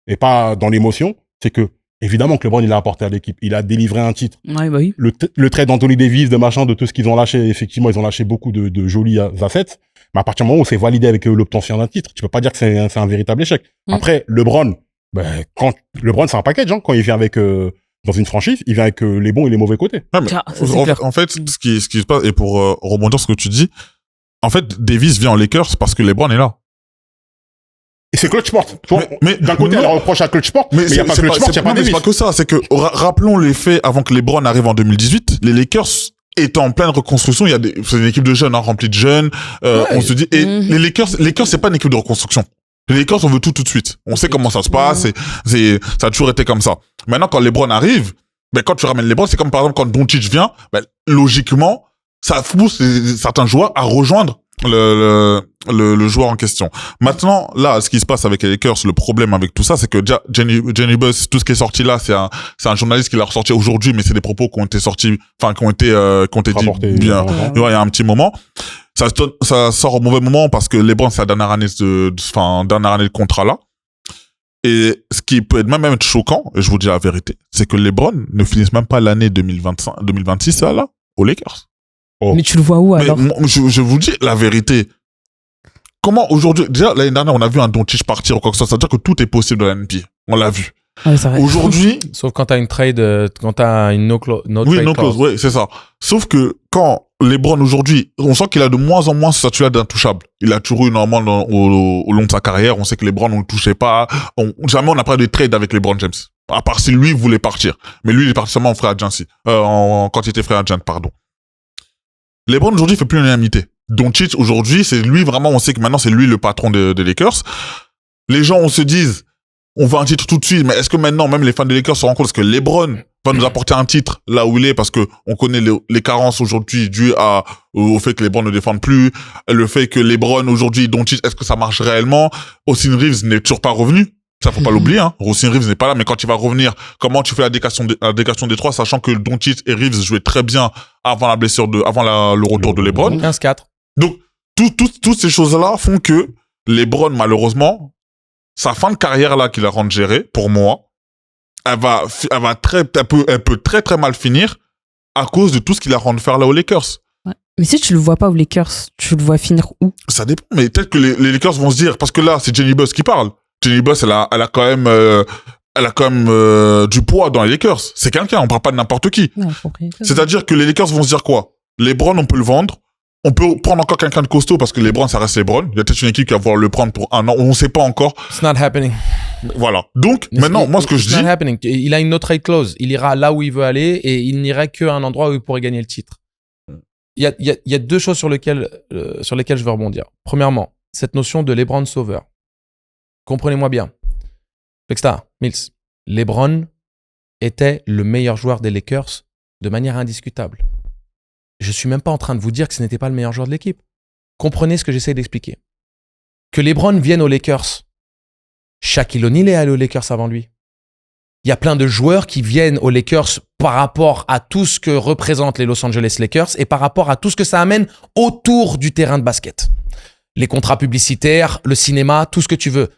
et pas dans l'émotion, c'est que évidemment que LeBron, il a apporté à l'équipe. Il a délivré un titre. Ouais, bah oui. Le trade d'Anthony Davis, de machin, de tout ce qu'ils ont lâché, effectivement, ils ont lâché beaucoup de jolis assets. Mais à partir du moment où c'est validé avec l'obtention d'un titre, tu peux pas dire que c'est un véritable échec. Après, LeBron, LeBron, c'est un package, hein. Quand il vient avec, dans une franchise, il vient avec les bons et les mauvais côtés. Ouais, mais en fait, ce qui se passe, et pour rebondir sur ce que tu dis, en fait, Davis vient en Lakers parce que LeBron est là. Et c'est Clutch Sport. Mais d'un côté, elle reproche à Clutch Sport, mais il n'y a pas Clutch Sport, il n'y a pas Davis. C'est pas que ça, c'est que, rappelons les faits avant que LeBron arrive en 2018, les Lakers étaient en pleine reconstruction, c'est une équipe de jeunes, remplie de jeunes, on se dit, et les Lakers, c'est pas une équipe de reconstruction. Les Lakers, on veut tout de suite. On sait comment ça se passe, ça a toujours été comme ça. Maintenant, quand LeBron arrive, quand tu ramènes LeBron, c'est comme par exemple quand Doncic vient, logiquement, ça pousse certains joueurs à rejoindre le joueur en question. Maintenant, là, ce qui se passe avec les Lakers, le problème avec tout ça, c'est que déjà, Jenny Buss, tout ce qui est sorti là, c'est un journaliste qui l'a ressorti aujourd'hui, mais c'est des propos qui ont été sortis, enfin, qui ont été dit bien, il y a un petit moment. Ça sort au mauvais moment parce que LeBron, c'est la dernière année de contrat là. Et ce qui peut même être choquant, et je vous dis la vérité, c'est que LeBron ne finisse même pas l'année 2026 là, aux Lakers. Mais tu le vois où alors? Je vous dis la vérité. Comment aujourd'hui, déjà l'année dernière on a vu un Doncic partir ou quoi que ce soit, c'est-à-dire que tout est possible dans la NBA. On l'a vu. Ouais, c'est vrai. Aujourd'hui, sauf quand t'as une trade, quand t'as une no clause. Oui, c'est ça. Sauf que quand LeBron aujourd'hui, on sent qu'il a de moins en moins ce statut-là d'intouchable. Il a toujours eu normalement au long de sa carrière, on sait que LeBron on le touchait pas. Jamais on n'a pas de trade avec LeBron James. À part si lui voulait partir. Mais lui il est parti seulement en free agency. Quand il était free agent, pardon. LeBron aujourd'hui fait plus l'unanimité. Doncic aujourd'hui, c'est lui vraiment, on sait que maintenant c'est lui le patron des Lakers. Les gens on se disent on veut un titre tout de suite, mais est-ce que maintenant même les fans des Lakers se rendent compte que LeBron va nous apporter un titre là où il est, parce que on connaît les carences aujourd'hui dues au fait que LeBron ne défende plus, le fait que LeBron aujourd'hui, Doncic, est-ce que ça marche réellement? Austin Reeves n'est toujours pas revenu. Ça, faut pas l'oublier, hein. Austin Reeves n'est pas là, mais quand il va revenir, comment tu fais la décation des trois, sachant que Doncic et Reeves jouaient très bien avant la blessure avant le retour de LeBron. 15-4. Donc, toutes ces choses-là font que LeBron, malheureusement, sa fin de carrière là qu'il a rendu gérer, pour moi, elle peut très très mal finir à cause de tout ce qu'il a rendu faire là aux Lakers. Ouais. Mais si tu le vois pas aux Lakers, tu le vois finir où? Ça dépend, mais peut-être que les Lakers vont se dire, parce que là, c'est Jenny Buss qui parle. Jenny Buss, elle a quand même du poids dans les Lakers. C'est quelqu'un, on parle pas de n'importe qui. Ouais, c'est-à-dire que les Lakers vont se dire quoi? LeBron, on peut le vendre. On peut prendre encore quelqu'un de costaud parce que LeBron, ça reste LeBron. Il y a peut-être une équipe qui va vouloir le prendre pour 1 an. On sait pas encore. It's not happening. Voilà. Donc, maintenant, moi, ce que je dis. It's not happening. Il a une no trade clause. Il ira là où il veut aller et il n'ira qu'à un endroit où il pourrait gagner le titre. Il y a 2 choses sur lesquelles je veux rebondir. Premièrement, cette notion de LeBron sauveur. Comprenez-moi bien. Fexta, Mills. LeBron était le meilleur joueur des Lakers de manière indiscutable. Je suis même pas en train de vous dire que ce n'était pas le meilleur joueur de l'équipe. Comprenez ce que j'essaie d'expliquer. Que LeBron vienne aux Lakers. Shaquille O'Neal est allé aux Lakers avant lui. Il y a plein de joueurs qui viennent aux Lakers par rapport à tout ce que représentent les Los Angeles Lakers et par rapport à tout ce que ça amène autour du terrain de basket. Les contrats publicitaires, le cinéma, tout ce que tu veux.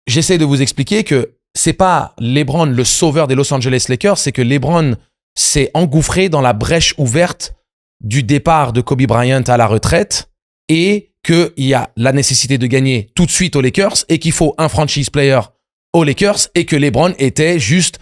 J'essaie de vous expliquer que c'est pas LeBron le sauveur des Los Angeles Lakers, c'est que LeBron s'est engouffré dans la brèche ouverte du départ de Kobe Bryant à la retraite et qu'il y a la nécessité de gagner tout de suite aux Lakers et qu'il faut un franchise player aux Lakers et que LeBron était juste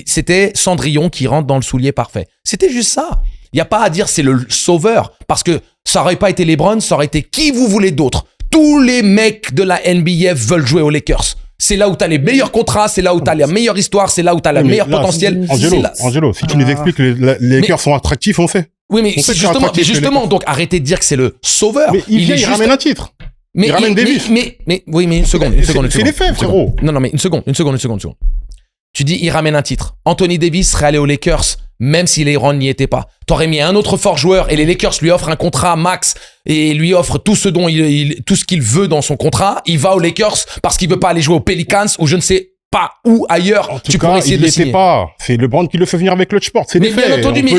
c'était Cendrillon qui rentre dans le soulier parfait. C'était juste ça. Il n'y a pas à dire c'est le sauveur parce que ça aurait pas été LeBron, ça aurait été qui vous voulez d'autre. Tous les mecs de la NBA veulent jouer aux Lakers. C'est là où t'as les meilleurs contrats, c'est là où t'as la meilleure histoire, c'est là où t'as le meilleur potentiel. Angelo, si tu nous expliques que les Lakers sont attractifs, on sait. Oui, mais justement, donc arrêtez de dire que c'est le sauveur. Mais il ramène un titre. Il ramène Davis. Mais une seconde. C'est les faits, frérot. Non, mais une seconde. Tu dis, il ramène un titre. Anthony Davis serait allé aux Lakers, même si LeBron n'y était pas. T'aurais mis un autre fort joueur et les Lakers lui offrent un contrat max et lui offrent tout ce qu'il veut dans son contrat. Il va aux Lakers parce qu'il veut pas aller jouer aux Pelicans ou je ne sais pas où ailleurs. Tu pourrais essayer de le signer. Pas. C'est LeBron qui le fait venir avec Clutch Sport. C'est mais des faits. Bien entendu, mais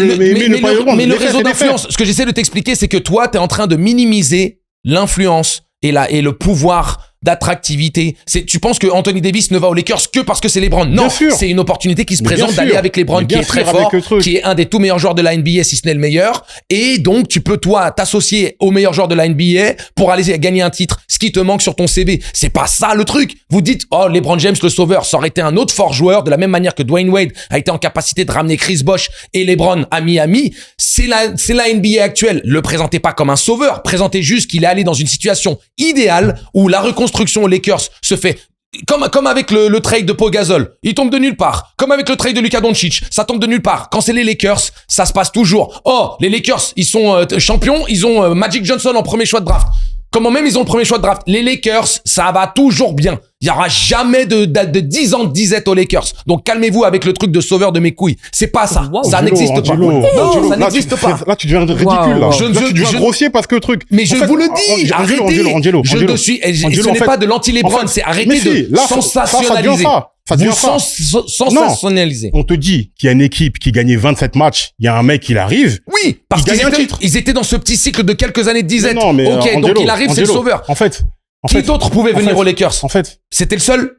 le réseau d'influence, ce que j'essaie de t'expliquer, c'est que toi, t'es en train de minimiser l'influence et le pouvoir d'attractivité. Tu penses que Anthony Davis ne va aux Lakers que parce que c'est LeBron? Non, c'est une opportunité qui se présente d'aller avec LeBron qui est très fort, qui est un des tout meilleurs joueurs de la NBA, si ce n'est le meilleur. Et donc, tu peux, toi, t'associer au meilleur joueur de la NBA pour aller gagner un titre. Ce qui te manque sur ton CV. C'est pas ça le truc. Vous dites, oh, LeBron James, le sauveur, ça aurait été un autre fort joueur de la même manière que Dwayne Wade a été en capacité de ramener Chris Bosh et LeBron à Miami. C'est la NBA actuelle. Le présentez pas comme un sauveur. Présentez juste qu'il est allé dans une situation idéale où la reconstruction aux Lakers se fait comme avec le trade de Pau Gasol, il tombe de nulle part. Comme avec le trade de Luka Doncic, ça tombe de nulle part. Quand c'est les Lakers, ça se passe toujours. Oh, les Lakers, ils sont champions, ils ont Magic Johnson en premier choix de draft. Comment même ils ont le premier choix de draft. Les Lakers, ça va toujours bien. Il y aura jamais de 10 ans de disette aux Lakers. Donc calmez-vous avec le truc de sauveur de mes couilles. C'est pas ça. Ça n'existe pas. Non, ça n'existe pas. Là, tu deviens ridicule. Là, tu deviens grossier parce que truc. Mais je vous le dis. Arrêtez. Angelo. Ce n'est pas de l'anti-LeBron. C'est arrêter de sensationnaliser. Vous sensationnalisez. On te dit qu'il y a une équipe qui gagnait 27 matchs, il y a un mec qui arrive. Oui, parce qu'ils étaient dans ce petit cycle de quelques années de disette. Ok, donc il arrive, c'est le sauveur. En fait, qui d'autre pouvait venir aux Lakers? En fait, c'était le seul.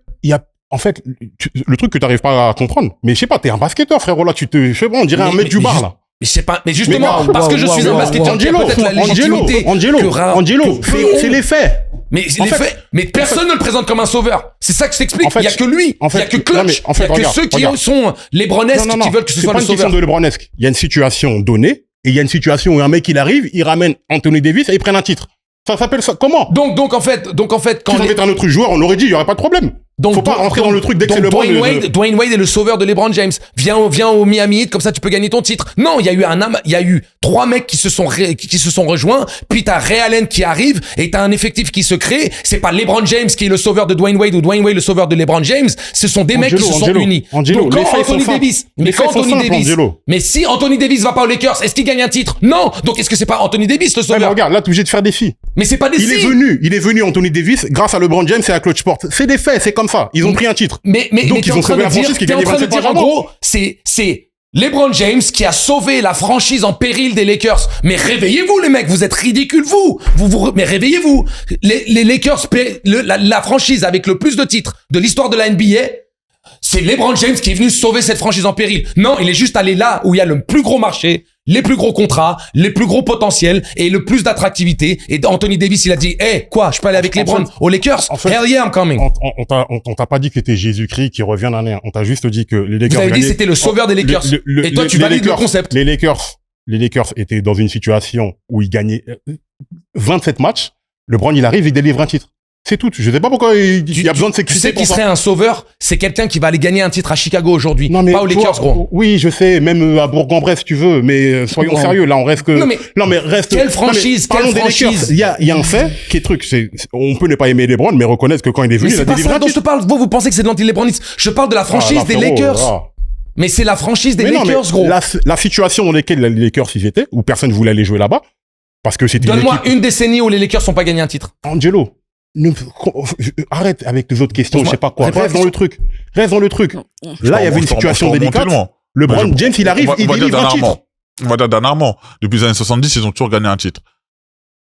En fait, le truc que t'arrives pas à comprendre, mais je sais pas, t'es un basketteur, frérot, là, on dirait un mec du bar, là. Mais c'est pas, mais justement, parce que je suis un basketteur qui a peut-être la légitimité. Angelo, c'est les faits. Mais les faits, mais personne ne le présente comme un sauveur. C'est ça que je t'explique. Il y a que lui. Il y a que Clutch. Il y a que ceux qui sont lebronesques qui veulent que ce soit le sauveur. C'est pas une question de lebronesque. Il y a une situation donnée, et il y a une situation où un mec, il arrive, il ramène Anthony Davis et ils prennent un titre. Ça s'appelle ça, comment? Donc en fait, quand si on avait un autre joueur, on aurait dit, il y aurait pas de problème. Donc, faut pas rentrer dans le truc dès que c'est LeBron. Dwayne Wade est le sauveur de LeBron James. Viens au Miami Heat, comme ça tu peux gagner ton titre. Non, il y a eu 3 mecs qui se sont rejoints, puis t'as Ray Allen qui arrive, et t'as un effectif qui se crée. C'est pas LeBron James qui est le sauveur de Dwayne Wade ou Dwayne Wade le sauveur de LeBron James. Ce sont des mecs qui se sont unis. Donc quand si Anthony Davis va pas aux Lakers, est-ce qu'il gagne un titre? Non. Donc est-ce que c'est pas Anthony Davis le sauveur? Mais regarde, là t'es obligé de faire des filles. Mais c'est pas des filles. Il est venu Anthony Davis grâce à LeBron James et à Clutch Sport. C'est des faits, c'est comme ça. Ils ont pris un titre. Donc ils ont sauvé la franchise qui gagnait 27 points. En gros, c'est LeBron James qui a sauvé la franchise en péril des Lakers. Mais réveillez-vous les mecs, vous êtes ridicules mais réveillez-vous. Les Lakers, la franchise avec le plus de titres de l'histoire de la NBA, c'est LeBron James qui est venu sauver cette franchise en péril. Non, il est juste allé là où il y a le plus gros marché, les plus gros contrats, les plus gros potentiels et le plus d'attractivité. Et Anthony Davis, il a dit, quoi, je peux aller avec LeBron aux Lakers? Hell yeah, I'm coming. On t'a pas dit que c'était Jésus-Christ qui revient d'un air. On t'a juste dit que les Lakers. Vous avez dit que c'était le sauveur des Lakers. Et toi, tu valides le concept. Les Lakers étaient dans une situation où ils gagnaient 27 matchs. LeBron, il arrive, il délivre un titre. C'est tout. Je sais pas pourquoi il y a besoin de s'excuser. Tu sais qui serait un sauveur? C'est quelqu'un qui va aller gagner un titre à Chicago aujourd'hui. Pas aux Lakers, gros. Oui, je sais, même à Bourg-en-Bresse, tu veux, mais soyons sérieux. Là, on reste que. Non, mais reste. Quelle franchise? Parlons des Lakers. Il y a un fait qui est truc. On peut ne pas aimer LeBron, mais reconnaître que quand il est venu, il a délivré un titre. dont je te parle. Vous pensez que c'est de l'anti-LeBronisme? Je parle de la franchise des Lakers. Mais c'est la franchise des Lakers, gros. La situation dans laquelle les Lakers ils étaient, où personne voulait aller jouer là-bas, parce que c'était. Donne-moi une décennie où les Lakers n'ont pas gagné un titre. Angelo. Arrête avec les autres questions, je sais pas quoi. Reste dans le truc. Là, il y avait une situation délicate. LeBron James, il arrive, il délivre un titre. On va dire dernièrement. Depuis les années 70, ils ont toujours gagné un titre.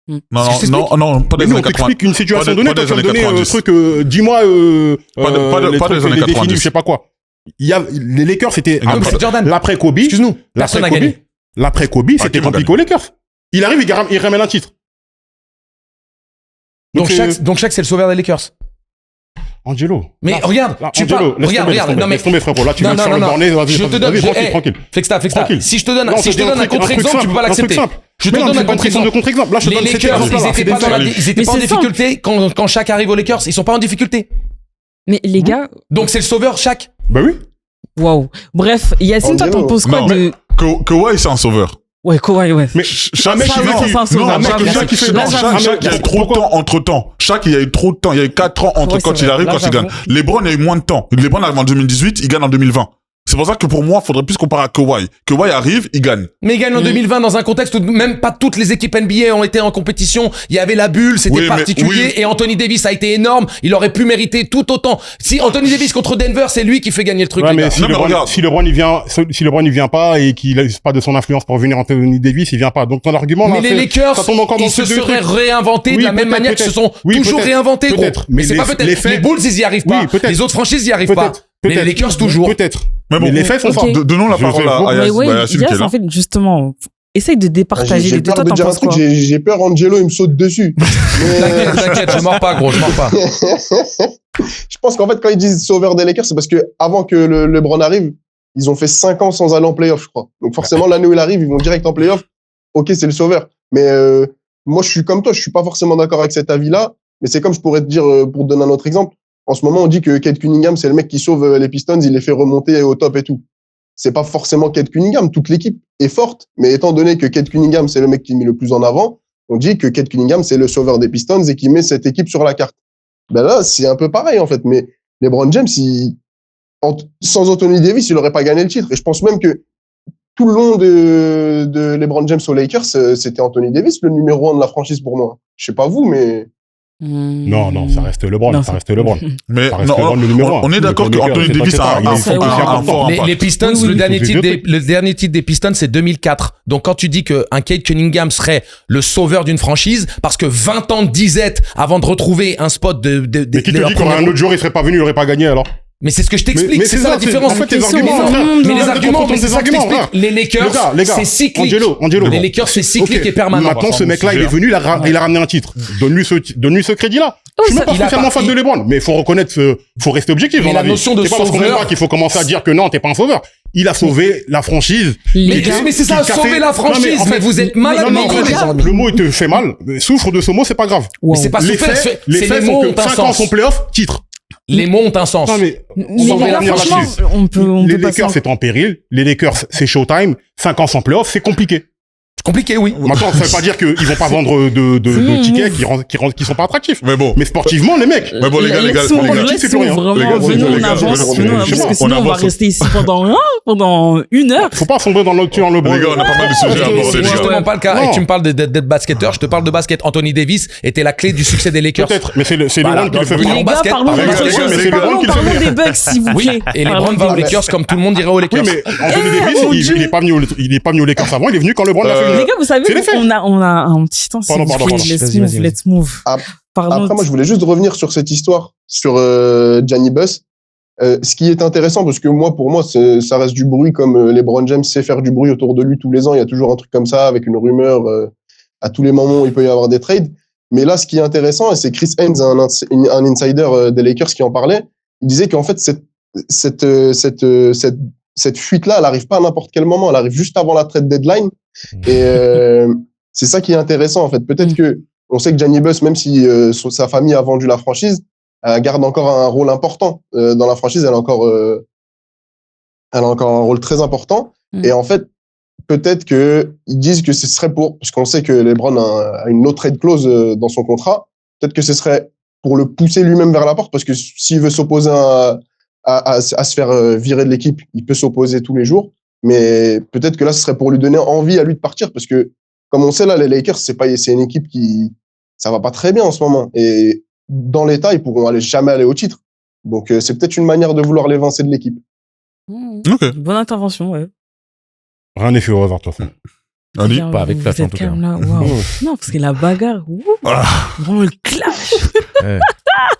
Non, pas des années 80. T'expliques une situation donnée, toi, tu vas me donner un truc, dis-moi, pas des années 90. Je sais pas quoi. Les Lakers, c'était l'après Kobe. Excuse-nous. Personne n'a gagné. L'après Kobe, c'était compliqué aux Lakers. Il arrive, il ramène un titre. Donc Shaq, c'est le sauveur des Lakers. Angelo. Mais regarde, regarde. Non, mais laisse tomber, frérot. Là, tu viens sur le borné. Je te donne, tranquille. Flexa. Si je te donne un contre-exemple, tu peux pas l'accepter. Je te donne un contre-exemple. Là, je te donne les Lakers, ils étaient pas en difficulté quand Shaq arrive aux Lakers. Ils sont pas en difficulté. Mais les gars. Donc c'est le sauveur Shaq. Bah oui. Waouh. Bref, Yacine, toi, t'en penses quoi de. Kawhi, c'est un sauveur. Ouais, Kawhi, ouais. Mais Shaq, il y a eu trop de temps entre temps. Shaq, il y a eu trop de temps. Il y a eu 4 ans entre quand il arrive, quand il gagne. LeBron, il y a eu moins de temps. LeBron arrive en 2018, il gagne en 2020. C'est pour ça que pour moi, faudrait plus comparer à Kawhi. Kawhi arrive, il gagne. Mais il gagne en 2020 dans un contexte où même pas toutes les équipes NBA ont été en compétition. Il y avait la bulle, c'était particulier. Et Anthony Davis a été énorme. Il aurait pu mériter tout autant. Si Anthony Davis contre Denver, c'est lui qui fait gagner le truc. Ouais, mais si LeBron il vient pas et qu'il laisse pas de son influence pour venir Anthony Davis, il vient pas. Donc ton argument là, mais les Lakers, ils se seraient réinventés de la même manière qu'ils se sont toujours réinventés, gros. Mais c'est pas peut-être. Les Bulls, ils y arrivent pas. Les autres franchises y arrivent pas. Mais les Lakers toujours. Peut-être. Mais bon, les faits sont forts. Donnons la parole à Yacine qui est là. En fait, justement, essaye de départager les deux. Toi, t'en penses quoi? J'ai peur, Angelo, il me saute dessus. T'inquiète, je mords pas, gros, je mords pas. Je pense qu'en fait, quand ils disent sauveur des Lakers, c'est parce que avant que le LeBron arrive, ils ont fait 5 ans sans aller en playoff, je crois. Donc forcément, l'année où il arrive, ils vont direct en playoff. Ok, c'est le sauveur. Mais moi, je suis comme toi, je suis pas forcément d'accord avec cet avis-là. Mais c'est comme je pourrais te dire, pour te donner un autre exemple, en ce moment, on dit que Cade Cunningham, c'est le mec qui sauve les Pistons, il les fait remonter au top et tout. C'est pas forcément Cade Cunningham. Toute l'équipe est forte. Mais étant donné que Cade Cunningham, c'est le mec qui met le plus en avant, on dit que Cade Cunningham, c'est le sauveur des Pistons et qui met cette équipe sur la carte. Ben là, c'est un peu pareil, en fait. Mais LeBron James, sans Anthony Davis, il aurait pas gagné le titre. Et je pense même que tout le long de LeBron James aux Lakers, c'était Anthony Davis, le numéro 1 de la franchise pour moi. Je sais pas vous, mais... Non, ça reste LeBron, Mais LeBron, le numéro 1. On est d'accord que Anthony Davis a un fort impact. Les Pistons, le dernier titre des Pistons, c'est 2004. Donc quand tu dis qu'un Cade Cunningham serait le sauveur d'une franchise, parce que 20 ans de disette avant de retrouver un spot de mais qui te dit qu'un autre jour il serait pas venu, il aurait pas gagné alors? Mais c'est ce que je t'explique, c'est ça la différence. En fait, tes arguments, mais les arguments, c'est ça que je t'explique. Les Lakers, c'est cyclique. Angelo. Les Lakers, c'est cyclique et permanent. Maintenant, ce mec-là, il est venu, il a ramené un titre. Donne-lui ce crédit-là. Je suis même pas spécialement fan de LeBron, mais il faut reconnaître, faut rester objectif dans la vie. C'est pas parce qu'on aime pas qu'il faut commencer à dire que non, t'es pas un sauveur. Il a sauvé la franchise. Mais c'est ça, sauver la franchise. Mais vous êtes malade. Le mot, il te fait mal. Souffre de ce mot, c'est pas grave. Mais c'est pas souffrir. Les faits sont que 5 ans son playoff, titre. Les mots ont un sens. Non, mais les gars, franchement, les Lakers, c'est en péril. Les Lakers, c'est Showtime. 5 ans sans playoff, c'est compliqué. C'est compliqué, oui. Maintenant, ça veut pas dire qu'ils vont pas vendre de tickets qui sont pas attractifs. Mais bon. Mais sportivement, les mecs. Mais bon, les gars. C'est plus rien. Vraiment, venons, on avance, parce que sinon, on va rester ici pendant 1 heure. Faut pas sombrer dans le LeBron. Les gars, on a pas mal de sujets à aborder. C'est justement pas le cas. Et tu me parles d'être basketteur, je te parle de basket. Anthony Davis était la clé du succès des Lakers. Peut-être, mais c'est LeBron qui le fait Les gars, parlons des Bucks, s'il vous plaît. Et LeBron va aux Lakers comme tout le monde ira aux Lakers. Oui, mais Anthony Davis, il est pas venu aux Lakers avant, il est venu quand LeBron l'a fait. Les gars, vous savez, on a un petit temps. Pardon. Let's move. Après, moi, je voulais juste revenir sur cette histoire, sur Gianni Buss. Ce qui est intéressant, parce que pour moi, ça reste du bruit, comme LeBron James sait faire du bruit autour de lui tous les ans. Il y a toujours un truc comme ça, avec une rumeur à tous les moments où il peut y avoir des trades. Mais là, ce qui est intéressant, et c'est Chris Haynes, un insider des Lakers, qui en parlait, il disait qu'en fait, cette fuite-là, elle arrive pas à n'importe quel moment, elle arrive juste avant la trade deadline. Et c'est ça qui est intéressant, en fait. Peut-être que on sait que Gianni Buss, même si sa famille a vendu la franchise, garde encore un rôle important dans la franchise. Elle a encore un rôle très important. Et en fait, peut-être que ils disent que ce serait parce qu'on sait que LeBron a une no trade clause dans son contrat. Peut-être que ce serait pour le pousser lui-même vers la porte, parce que s'il veut s'opposer à se faire virer de l'équipe, il peut s'opposer tous les jours. Mais peut-être que là, ce serait pour lui donner envie à lui de partir, parce que comme on sait là, les Lakers, c'est une équipe ça va pas très bien en ce moment. Et dans l'état, ils pourront jamais aller au titre. Donc c'est peut-être une manière de vouloir l'évincer de l'équipe. Ok. Bonne intervention, ouais. Rien n'est fait au hasard, de toute façon. Ali, pas avec Flash, en tout cas. Non, parce que la bagarre, vraiment le clash.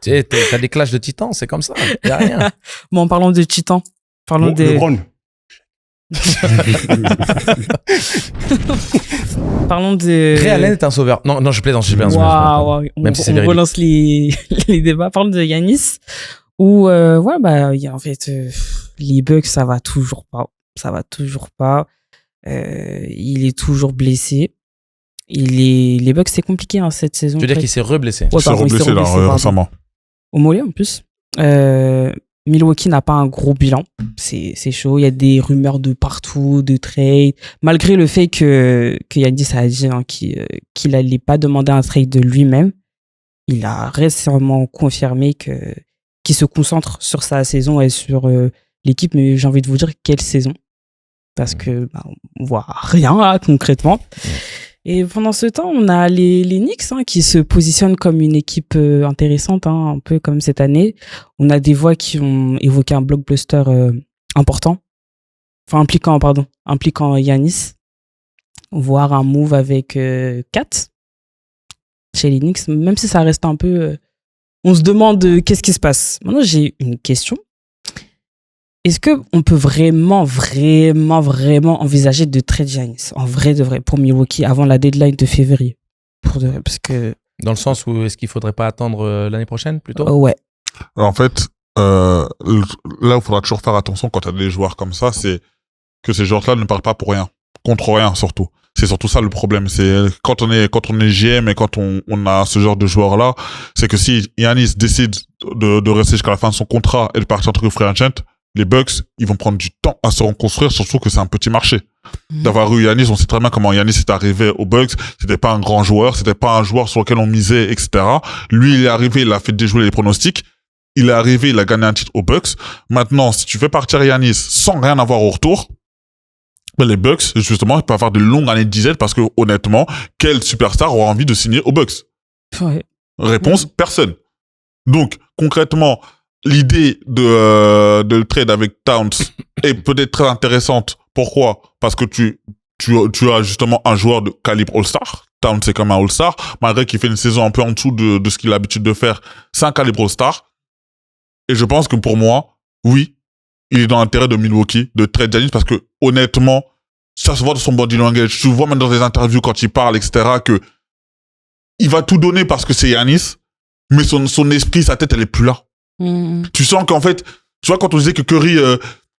Tu sais, t'as des clashs de titans, c'est comme ça. Y a rien. Bon, en parlant de titans, parlons de... LeBron. Parlons de... Ray Allen est un sauveur. Non, je plaisante. Waouh, Même si c'est on véridique. relance les débats. Parlons de Giannis, où il y a en fait les Bucks, ça va toujours pas. Il est toujours blessé. Les Bucks, c'est compliqué cette saison. Tu veux dire qu'il s'est reblessé? il s'est reblessé là récemment. Au mollet en plus. Milwaukee n'a pas un gros bilan. C'est chaud. Il y a des rumeurs de partout, de trade. Malgré le fait que Giannis a dit qu'il n'allait pas demander un trade de lui-même, il a récemment confirmé qu'il se concentre sur sa saison et sur l'équipe. Mais j'ai envie de vous dire quelle saison, parce que on voit rien concrètement. Et pendant ce temps, on a les Knicks qui se positionnent comme une équipe intéressante, un peu comme cette année. On a des voix qui ont évoqué un blockbuster impliquant Giannis, voire un move avec Kat chez les Knicks, même si ça reste un peu... on se demande qu'est-ce qui se passe. Maintenant, j'ai une question. Est-ce qu'on peut vraiment envisager de trade Giannis, en vrai de vrai, pour Milwaukee avant la deadline de février? Parce que... Dans le sens où est-ce qu'il faudrait pas attendre l'année prochaine plutôt? Ouais. En fait, là où il faudra toujours faire attention quand tu as des joueurs comme ça, c'est que ces joueurs-là ne parlent pas pour rien, contre rien surtout. C'est surtout ça le problème. C'est quand on est GM et quand on a ce genre de joueurs-là, c'est que si Giannis décide de rester jusqu'à la fin de son contrat et de partir en tant que free agent, les Bucks, ils vont prendre du temps à se reconstruire, surtout que c'est un petit marché. D'avoir eu Giannis, on sait très bien comment Giannis est arrivé aux Bucks. C'était pas un grand joueur, c'était pas un joueur sur lequel on misait, etc. Lui, il est arrivé, il a fait déjouer les pronostics. Il est arrivé, il a gagné un titre aux Bucks. Maintenant, si tu fais partir Giannis sans rien avoir au retour, ben les Bucks, justement, ils peuvent avoir de longues années de disette parce que, honnêtement, quel superstar aura envie de signer aux Bucks? Ouais. Réponse, personne. Donc, concrètement, l'idée de le trade avec Towns est peut-être très intéressante. Pourquoi? Parce que tu as justement un joueur de calibre All-Star. Towns, c'est comme un All-Star. Malgré qu'il fait une saison un peu en dessous de ce qu'il a l'habitude de faire, c'est un calibre All-Star. Et je pense que pour moi, oui, il est dans l'intérêt de Milwaukee de trade Giannis parce que, honnêtement, ça se voit de son body language. Tu vois même dans des interviews quand il parle, etc., que il va tout donner parce que c'est Giannis, mais son esprit, sa tête, elle est plus là. Tu sens qu'en fait, tu vois, quand on disait que Curry,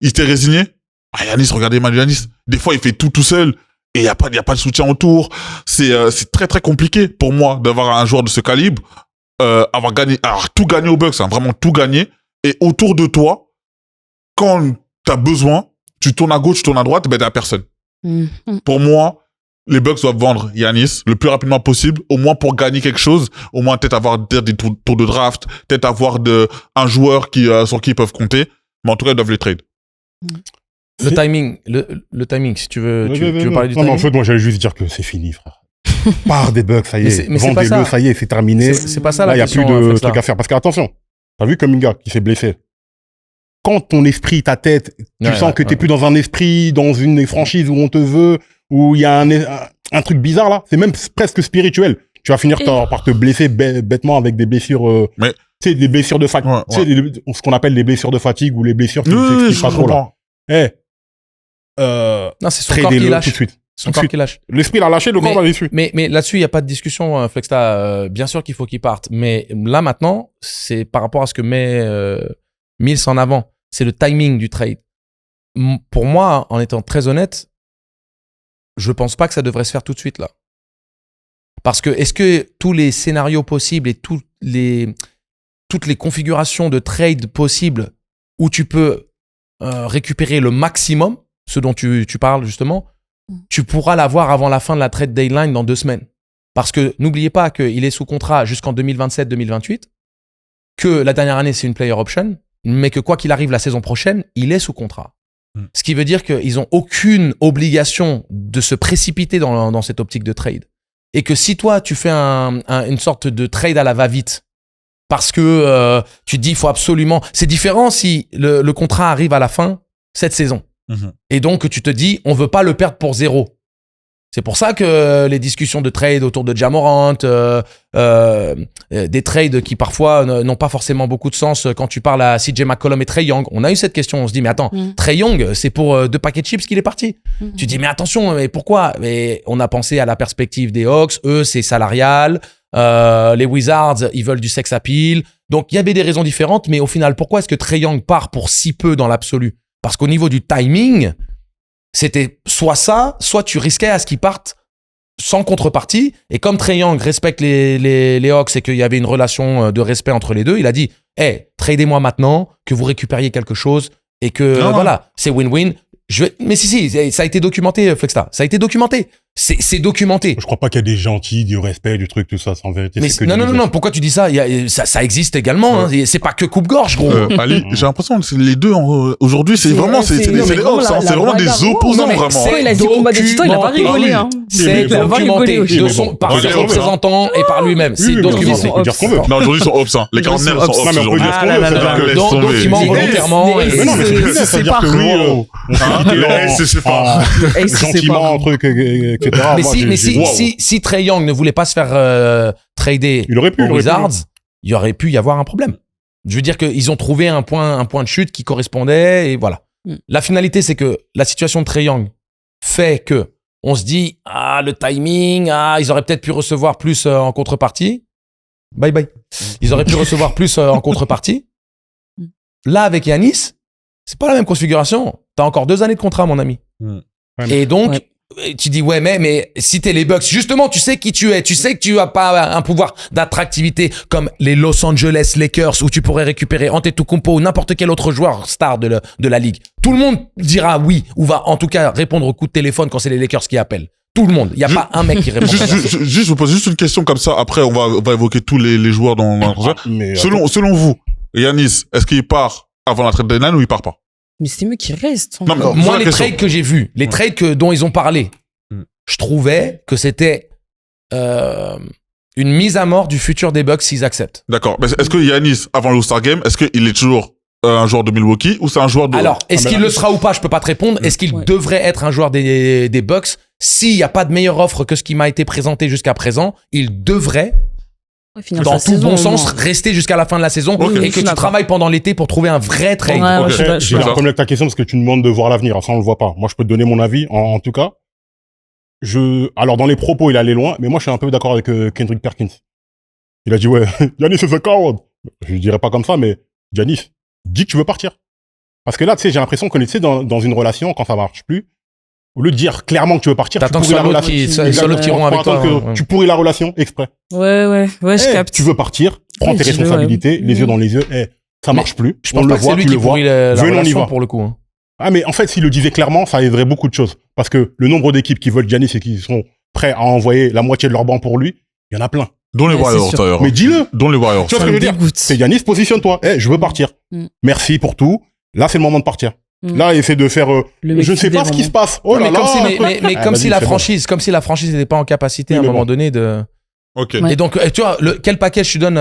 il s'était résigné, Giannis, regardez Giannis. Des fois, il fait tout seul et il y a pas de soutien autour. C'est très, très compliqué pour moi d'avoir un joueur de ce calibre avoir gagné, alors tout gagné aux Bucks, hein, vraiment tout gagné. Et autour de toi, quand t'as besoin, tu tournes à gauche, tu tournes à droite, ben t'as personne. Pour moi, les Bucks doivent vendre Giannis le plus rapidement possible, au moins pour gagner quelque chose, au moins peut-être avoir des tours de draft, peut-être avoir un joueur sur qui ils peuvent compter, mais en tout cas, ils doivent les trade. Le timing, si tu veux, tu veux parler du timing. Non, en fait, moi, j'allais juste dire que c'est fini, frère. Part des Bucks, ça y est. Vendez-le, ça y est, c'est terminé. C'est pas ça la question. Là, il n'y a plus de trucs à faire. Parce que, attention, t'as vu Kuminga qui s'est blessé. Quand ton esprit, ta tête, tu sens que t'es plus dans un esprit, dans une franchise où on te veut, où il y a un truc bizarre, là. C'est même presque spirituel. Tu vas finir par te blesser bêtement avec des blessures, tu sais, des blessures de fatigue. Tu sais, ce qu'on appelle les blessures de fatigue ou les blessures qui s'expliquent pas trop, là. Non, c'est son corps qui lâche. Tout de suite. Son corps qui lâche. L'esprit l'a lâché, le corps va dessus. Mais là-dessus, il n'y a pas de discussion, Flexta. Bien sûr qu'il faut qu'il parte. Mais là, maintenant, c'est par rapport à ce que met Mills en avant. C'est le timing du trade. Pour moi, en étant très honnête, je pense pas que ça devrait se faire tout de suite, là. Parce que est-ce que tous les scénarios possibles et toutes les configurations de trade possibles où tu peux récupérer le maximum, ce dont tu parles justement, tu pourras l'avoir avant la fin de la trade deadline dans 2 semaines. Parce que n'oubliez pas qu'il est sous contrat jusqu'en 2027-2028, que la dernière année, c'est une player option, mais que quoi qu'il arrive la saison prochaine, il est sous contrat. Ce qui veut dire qu'ils n'ont aucune obligation de se précipiter dans cette optique de trade. Et que si toi, tu fais une sorte de trade à la va-vite, parce que tu te dis, il faut absolument... C'est différent si le contrat arrive à la fin cette saison. Et donc, tu te dis, on veut pas le perdre pour 0. C'est pour ça que les discussions de trade autour de Ja Morant, des trades qui parfois n'ont pas forcément beaucoup de sens quand tu parles à CJ McCollum et Trae Young. On a eu cette question, on se dit, mais attends, Trae Young, c'est pour 2 paquets de chips qu'il est parti. Tu dis, mais attention, mais pourquoi? Mais on a pensé à la perspective des Hawks, eux, c'est salarial. Les Wizards, ils veulent du sex appeal. Donc, il y avait des raisons différentes, mais au final, pourquoi est-ce que Trae Young part pour si peu dans l'absolu? Parce qu'au niveau du timing, c'était soit ça, soit tu risquais à ce qu'ils partent sans contrepartie. Et comme Trae Young respecte les Hawks et qu'il y avait une relation de respect entre les deux, il a dit « Hey, tradez-moi maintenant, que vous récupériez quelque chose et que voilà, c'est win-win. » Mais si, ça a été documenté, Flexta. Ça a été documenté. C'est documenté. Je crois pas qu'il y a des gentils, du respect, du truc, tout ça, en vérité. Mais non. Pourquoi tu dis ça? Ça existe également. Hein. C'est pas que coupe-gorge, gros. Ali, j'ai l'impression que les deux, aujourd'hui, c'est vraiment, c'est les Hawks. C'est vraiment des opposants, vraiment. C'est il a dit combat des titans, il a pas rigolé, hein. C'est documenté par ses représentants et par lui-même. C'est documenté. On peut dire ce qu'on veut. Non, aujourd'hui, ils sont Ops, hein. Les quarantenaires sont Ops aujourd'hui. Donc, ils mentent volontairement. C'est pas c'est pas gentiment, un truc, etc. Mais si Trae Young ne voulait pas se faire trader aux Wizards, il y aurait pu y avoir un problème. Je veux dire qu'ils ont trouvé un point de chute qui correspondait et voilà. La finalité, c'est que la situation de Trae Young fait que on se dit le timing, ils auraient peut-être pu recevoir plus en contrepartie. Bye bye. Ils auraient pu recevoir plus en contrepartie. Là, avec Giannis, c'est pas la même configuration. T'as encore 2 années de contrat, mon ami. Et donc, tu dis, mais si t'es les Bucks, justement, tu sais qui tu es. Tu sais que tu as pas un pouvoir d'attractivité comme les Los Angeles Lakers où tu pourrais récupérer Antetokounmpo ou n'importe quel autre joueur star de la ligue. Tout le monde dira oui ou va en tout cas répondre au coup de téléphone quand c'est les Lakers qui appellent. Tout le monde. Il n'y a pas un mec qui répond. Je vous pose juste une question comme ça. Après, on va évoquer tous les joueurs dans selon vous, Giannis, est-ce qu'il part avant la trade deadline ou il part pas? Mais c'est mieux qu'il reste. Moi, les trades que j'ai vus, les trades dont ils ont parlé, je trouvais que c'était une mise à mort du futur des Bucks s'ils acceptent. D'accord. Mais est-ce que Giannis, avant le All-Star Game, est-ce qu'il est toujours un joueur de Milwaukee ou c'est un joueur de... Alors, est-ce qu'il le sera ou pas? Je peux pas te répondre. Est-ce qu'il devrait être un joueur des Bucks? S'il n'y a pas de meilleure offre que ce qui m'a été présenté jusqu'à présent, il devrait... dans tout bon sens, rester jusqu'à la fin de la saison et que tu travailles pendant l'été pour trouver un vrai trade. J'ai un problème avec ta question parce que tu me demandes de voir l'avenir. Ça, on le voit pas. Moi, je peux te donner mon avis. En tout cas, alors, dans les propos, il allait loin, mais moi, je suis un peu d'accord avec Kendrick Perkins. Il a dit, Giannis is a coward. Je ne dirais pas comme ça, mais Giannis, dis que tu veux partir. Parce que là, tu sais, j'ai l'impression qu'on est dans une relation, quand ça marche plus, Au lieu de dire clairement que tu veux partir, t'attends que ce soit l'autre qui rompt avec toi. Tu pourris la relation exprès. Ouais, je capte. Tu veux partir, prends tes responsabilités, les yeux dans les yeux. Ça marche plus. Je pense pas que c'est lui qui pourrit la relation pour le coup. Ah, mais en fait, s'il le disait clairement, ça aiderait beaucoup de choses. Parce que le nombre d'équipes qui veulent Giannis et qui sont prêts à envoyer la moitié de leur banc pour lui, il y en a plein. Dont les Warriors, d'ailleurs. Mais dis-le. Dont les Warriors. Tu vois ce que je veux dire? C'est Giannis, positionne-toi. Je veux partir. Merci pour tout. Là, c'est le moment de partir. Là, essaie de faire, je ne sais pas ce qui se passe. Oh là là. Mais comme si la franchise n'était pas en capacité à un moment donné de. Ok. Et donc, tu vois, quel package tu donnes,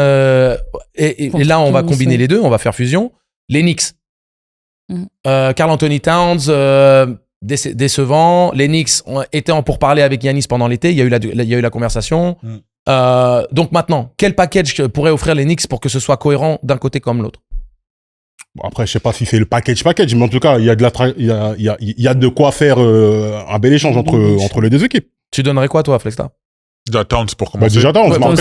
et là, on va combiner les deux, on va faire fusion. Les Knicks. Karl Anthony Towns, décevant. Les Knicks étaient en pourparlers avec Giannis pendant l'été. Il y a eu la conversation. Donc maintenant, quel package pourrait offrir les Knicks pour que ce soit cohérent d'un côté comme l'autre? Bon, après, je sais pas si c'est le package, mais en tout cas, il y a de quoi faire un bel échange entre les deux équipes. Tu donnerais quoi, toi, Flexta? Déjà Towns pour commencer. Déjà Towns. Après,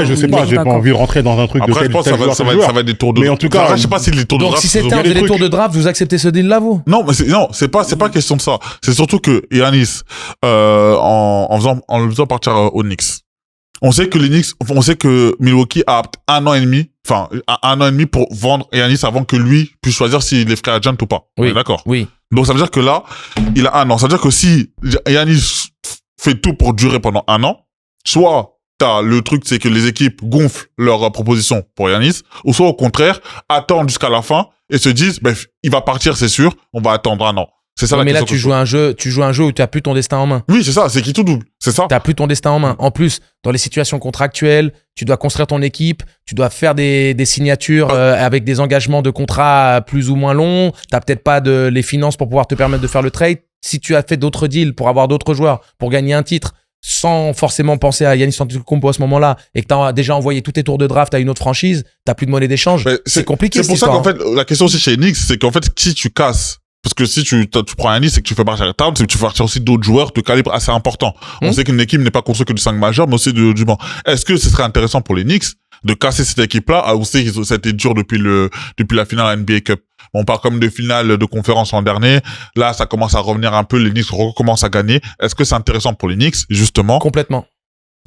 je sais pas, j'ai pas envie de rentrer dans un truc de tel joueur. Ça va être des tours de. Mais en tout cas, je sais pas si les tours de draft. Donc si c'était des tours de draft, vous acceptez ce deal là, vous? Non, mais c'est pas question de ça. C'est surtout que Giannis, en le faisant partir aux Knicks, on sait que Milwaukee a un an et demi pour vendre Giannis avant que lui puisse choisir s'il est free agent ou pas. Oui. D'accord. Oui. Donc ça veut dire que là, il a un an. Ça veut dire que si Giannis fait tout pour durer pendant un an, soit t'as le truc, c'est que les équipes gonflent leurs propositions pour Giannis, ou soit au contraire, attendent jusqu'à la fin et se disent, il va partir, c'est sûr, on va attendre un an. C'est ça la question. Mais là, tu joues un jeu où tu as plus ton destin en main. Oui, c'est ça, c'est qui tout double. C'est ça. Tu n'as plus ton destin en main. En plus, dans les situations contractuelles, tu dois construire ton équipe, tu dois faire des signatures avec des engagements de contrat plus ou moins longs. Tu n'as peut-être pas les finances pour pouvoir te permettre de faire le trade. Si tu as fait d'autres deals pour avoir d'autres joueurs, pour gagner un titre, sans forcément penser à Giannis Antetokounmpo à ce moment-là, et que tu as déjà envoyé tous tes tours de draft à une autre franchise, tu n'as plus de monnaie d'échange. C'est compliqué. C'est pour ça qu'en fait, la question aussi chez Knicks, c'est qu'en fait, si tu casses, parce que si tu prends un Giannis, c'est que tu fais partir Towns, c'est que tu fais partir aussi d'autres joueurs de calibre assez important. On sait qu'une équipe n'est pas construite que de 5 majeurs, mais aussi du banc. Est-ce que ce serait intéressant pour les Knicks de casser cette équipe-là? On sait que ça a été dur depuis la finale NBA Cup. On parle comme de finale de conférence l'an dernier. Là, ça commence à revenir un peu. Les Knicks recommencent à gagner. Est-ce que c'est intéressant pour les Knicks, justement? Complètement.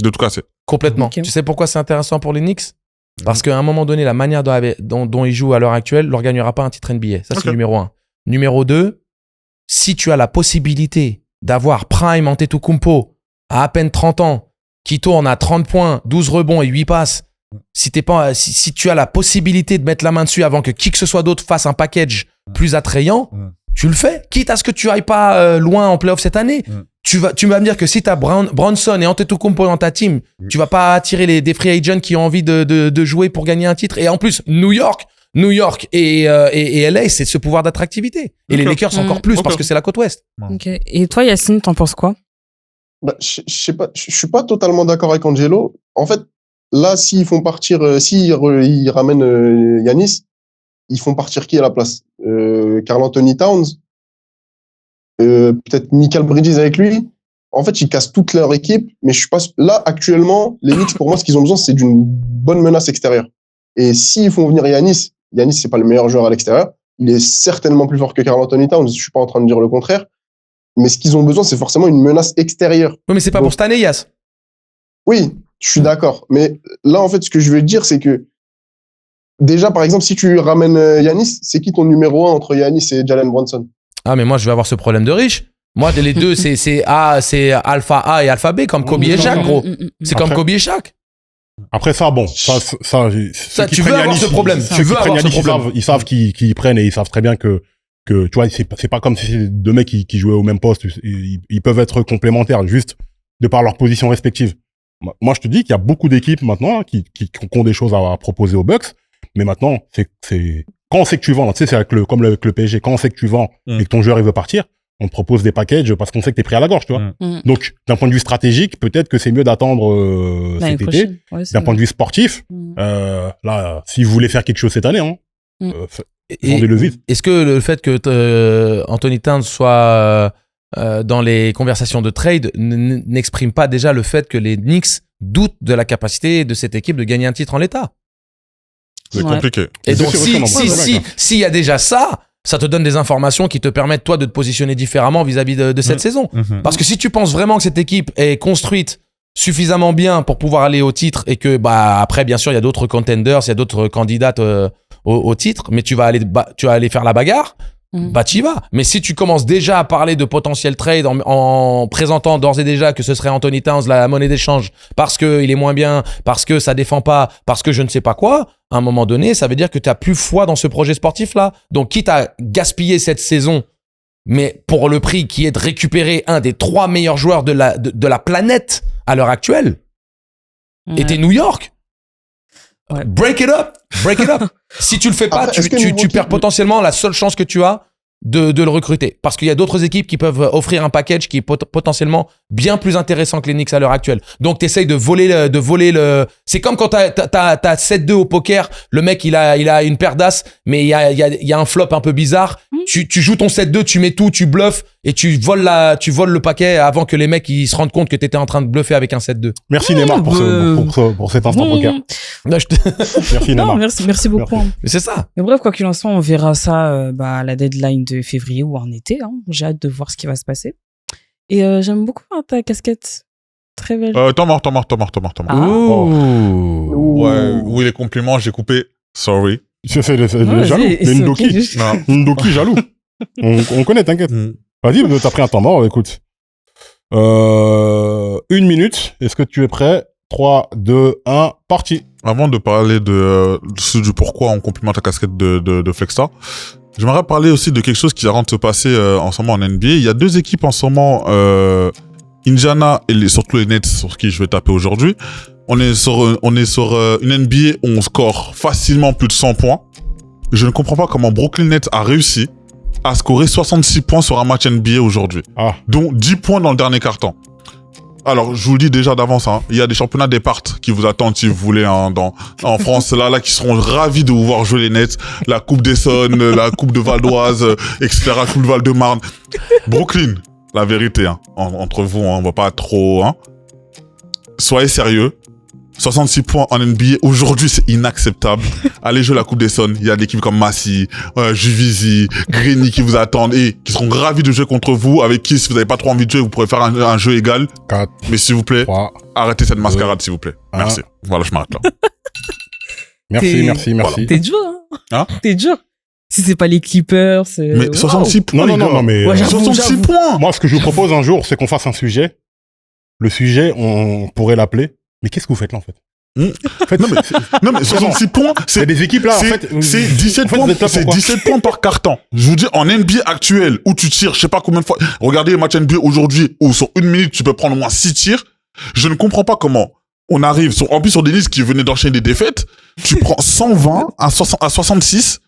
De tout casser. Complètement. Okay. Tu sais pourquoi c'est intéressant pour les Knicks? Parce qu'à un moment donné, la manière dont ils jouent à l'heure actuelle leur gagnera pas un titre NBA. Ça, c'est numéro 1. Numéro 2, si tu as la possibilité d'avoir Prime Antetokounmpo à peine 30 ans, qui tourne à 30 points, 12 rebonds et 8 passes, si tu as la possibilité de mettre la main dessus avant que qui que ce soit d'autre fasse un package plus attrayant, tu le fais. Quitte à ce que tu ailles pas loin en playoff cette année. Tu vas me dire que si tu as Bronson et Antetokounmpo dans ta team, tu vas pas attirer des free agents qui ont envie de jouer pour gagner un titre. Et en plus, New York et LA, c'est ce pouvoir d'attractivité. Et les Lakers encore plus parce que c'est la côte ouest. Okay. Et toi, Yacine, t'en penses quoi? Je sais pas, je suis pas totalement d'accord avec Angelo. En fait, là, s'ils font partir, ils ramènent Giannis, ils font partir qui à la place? Karl Anthony Towns, peut-être Michael Bridges avec lui. En fait, ils cassent toute leur équipe, mais je suis pas là actuellement. Les Knicks, pour moi, ce qu'ils ont besoin, c'est d'une bonne menace extérieure. Et s'ils font venir Giannis, c'est pas le meilleur joueur à l'extérieur. Il est certainement plus fort que Karl Anthony Towns. Je suis pas en train de dire le contraire. Mais ce qu'ils ont besoin, c'est forcément une menace extérieure. Oui, mais c'est pas pour cette année, Yass. Oui, je suis d'accord. Mais là, en fait, ce que je veux dire, c'est que déjà, par exemple, si tu ramènes Giannis, c'est qui ton numéro 1 entre Giannis et Jalen Brunson? Ah, mais moi, je vais avoir ce problème de riche. Moi, les deux, c'est alpha A et alpha B, comme Kobe et Shaq, gros. C'est comme Kobe et Shaq. Après ça, bon, ça tu veux avoir ce problème. Ils savent qu'ils prennent et ils savent très bien que tu vois, c'est pas comme si c'était deux mecs qui jouaient au même poste. Ils peuvent être complémentaires juste de par leur position respective. Moi, je te dis qu'il y a beaucoup d'équipes maintenant qui ont des choses à proposer aux Bucks. Mais maintenant, c'est quand on sait que tu vends, tu sais, c'est comme avec le PSG, quand on sait que tu vends et que ton joueur il veut partir, on te propose des packages parce qu'on sait que t'es pris à la gorge, tu vois. Donc, d'un point de vue stratégique, peut-être que c'est mieux d'attendre cet été. D'un point de vue sportif, là, si vous voulez faire quelque chose cette année, vendez-le vite. Est-ce que le fait que Anthony Towns soit dans les conversations de trade n'exprime pas déjà le fait que les Knicks doutent de la capacité de cette équipe de gagner un titre en l'état? C'est compliqué. Et donc, s'il y a déjà ça, ça te donne des informations qui te permettent, toi, de te positionner différemment vis-à-vis de cette saison. Parce que si tu penses vraiment que cette équipe est construite suffisamment bien pour pouvoir aller au titre et que, après, bien sûr, il y a d'autres contenders, il y a d'autres candidates au titre, mais tu vas aller faire la bagarre, t'y vas. Mais si tu commences déjà à parler de potentiel trade en présentant d'ores et déjà que ce serait Anthony Towns la monnaie d'échange parce que il est moins bien, parce que ça défend pas, parce que je ne sais pas quoi, à un moment donné, ça veut dire que tu as plus foi dans ce projet sportif-là. Donc, quitte à gaspiller cette saison, mais pour le prix qui est de récupérer un des 3 meilleurs joueurs de la planète à l'heure actuelle, et t'es New York. Ouais. Break it up. Si tu le fais pas, après, tu perds potentiellement la seule chance que tu as de le recruter. Parce qu'il y a d'autres équipes qui peuvent offrir un package qui est potentiellement bien plus intéressant que les Knicks à l'heure actuelle. Donc, t'essayes de voler le... C'est comme quand t'as 7-2 au poker, le mec, il a une paire d'as, mais il y a un flop un peu bizarre. Tu joues ton 7-2, tu mets tout, tu bluffes et tu voles le paquet avant que les mecs ils se rendent compte que t'étais en train de bluffer avec un 7-2. Merci Neymar pour cet instant poker. Merci Neymar. Merci beaucoup. Merci. C'est ça. Mais bref, quoi qu'il en soit, on verra ça à la deadline de février ou en été. J'ai hâte de voir ce qui va se passer. Et j'aime beaucoup ta casquette. Très belle. T'en mort. Ouais, oui, les compliments, j'ai coupé. Sorry. C'est jaloux. Ndoki jaloux. On connaît, t'inquiète. Vas-y, t'as pris un temps mort, écoute. 1 minute. Est-ce que tu es prêt? 3, 2, 1, parti. Avant de parler du pourquoi on complimente ta casquette de Flexstar, j'aimerais parler aussi de quelque chose qui est en train de se passer en ce moment en NBA. Il y a 2 équipes en ce moment, Indiana et surtout les Nets, sur qui je vais taper aujourd'hui. On est sur une NBA où on score facilement plus de 100 points. Je ne comprends pas comment Brooklyn Nets a réussi à scorer 66 points sur un match NBA aujourd'hui. Dont 10 points dans le dernier quart-temps. Alors, je vous le dis déjà d'avance, il y a des championnats départ qui vous attendent si vous voulez en France, là qui seront ravis de vous voir jouer les Nets, la Coupe d'Essonne, la Coupe de Val d'Oise, etc., Coupe de Val-de-Marne. Brooklyn, la vérité, entre vous, on va pas trop, soyez sérieux. 66 points en NBA, aujourd'hui, c'est inacceptable. Allez jouer la Coupe d'Essonne. Il y a des équipes comme Massy, Juvisy, Grigny qui vous attendent et qui seront ravis de jouer contre vous. Avec qui, si vous n'avez pas trop envie de jouer, vous pourrez faire un jeu égal. 4, mais s'il vous plaît, 3, arrêtez cette mascarade, s'il vous plaît. Merci. Voilà, je m'arrête là. Merci. Voilà. T'es dur, T'es dur. Si c'est pas les Clippers, mais 66 points. Non, mais. 66 points. Moi, ce que je vous propose un jour, c'est qu'on fasse un sujet. Le sujet, on pourrait l'appeler. Mais qu'est-ce que vous faites là, en fait? Non, mais 66 points, c'est des équipes là, en fait. C'est 17 points, c'est 17 points par carton. Je vous dis, en NBA actuel, où tu tires, je sais pas combien de fois. Regardez les matchs NBA aujourd'hui, où sur 1 minute, tu peux prendre au moins 6 tirs. Je ne comprends pas comment on arrive en plus sur des listes qui venaient d'enchaîner des défaites. Tu prends 120 à 66.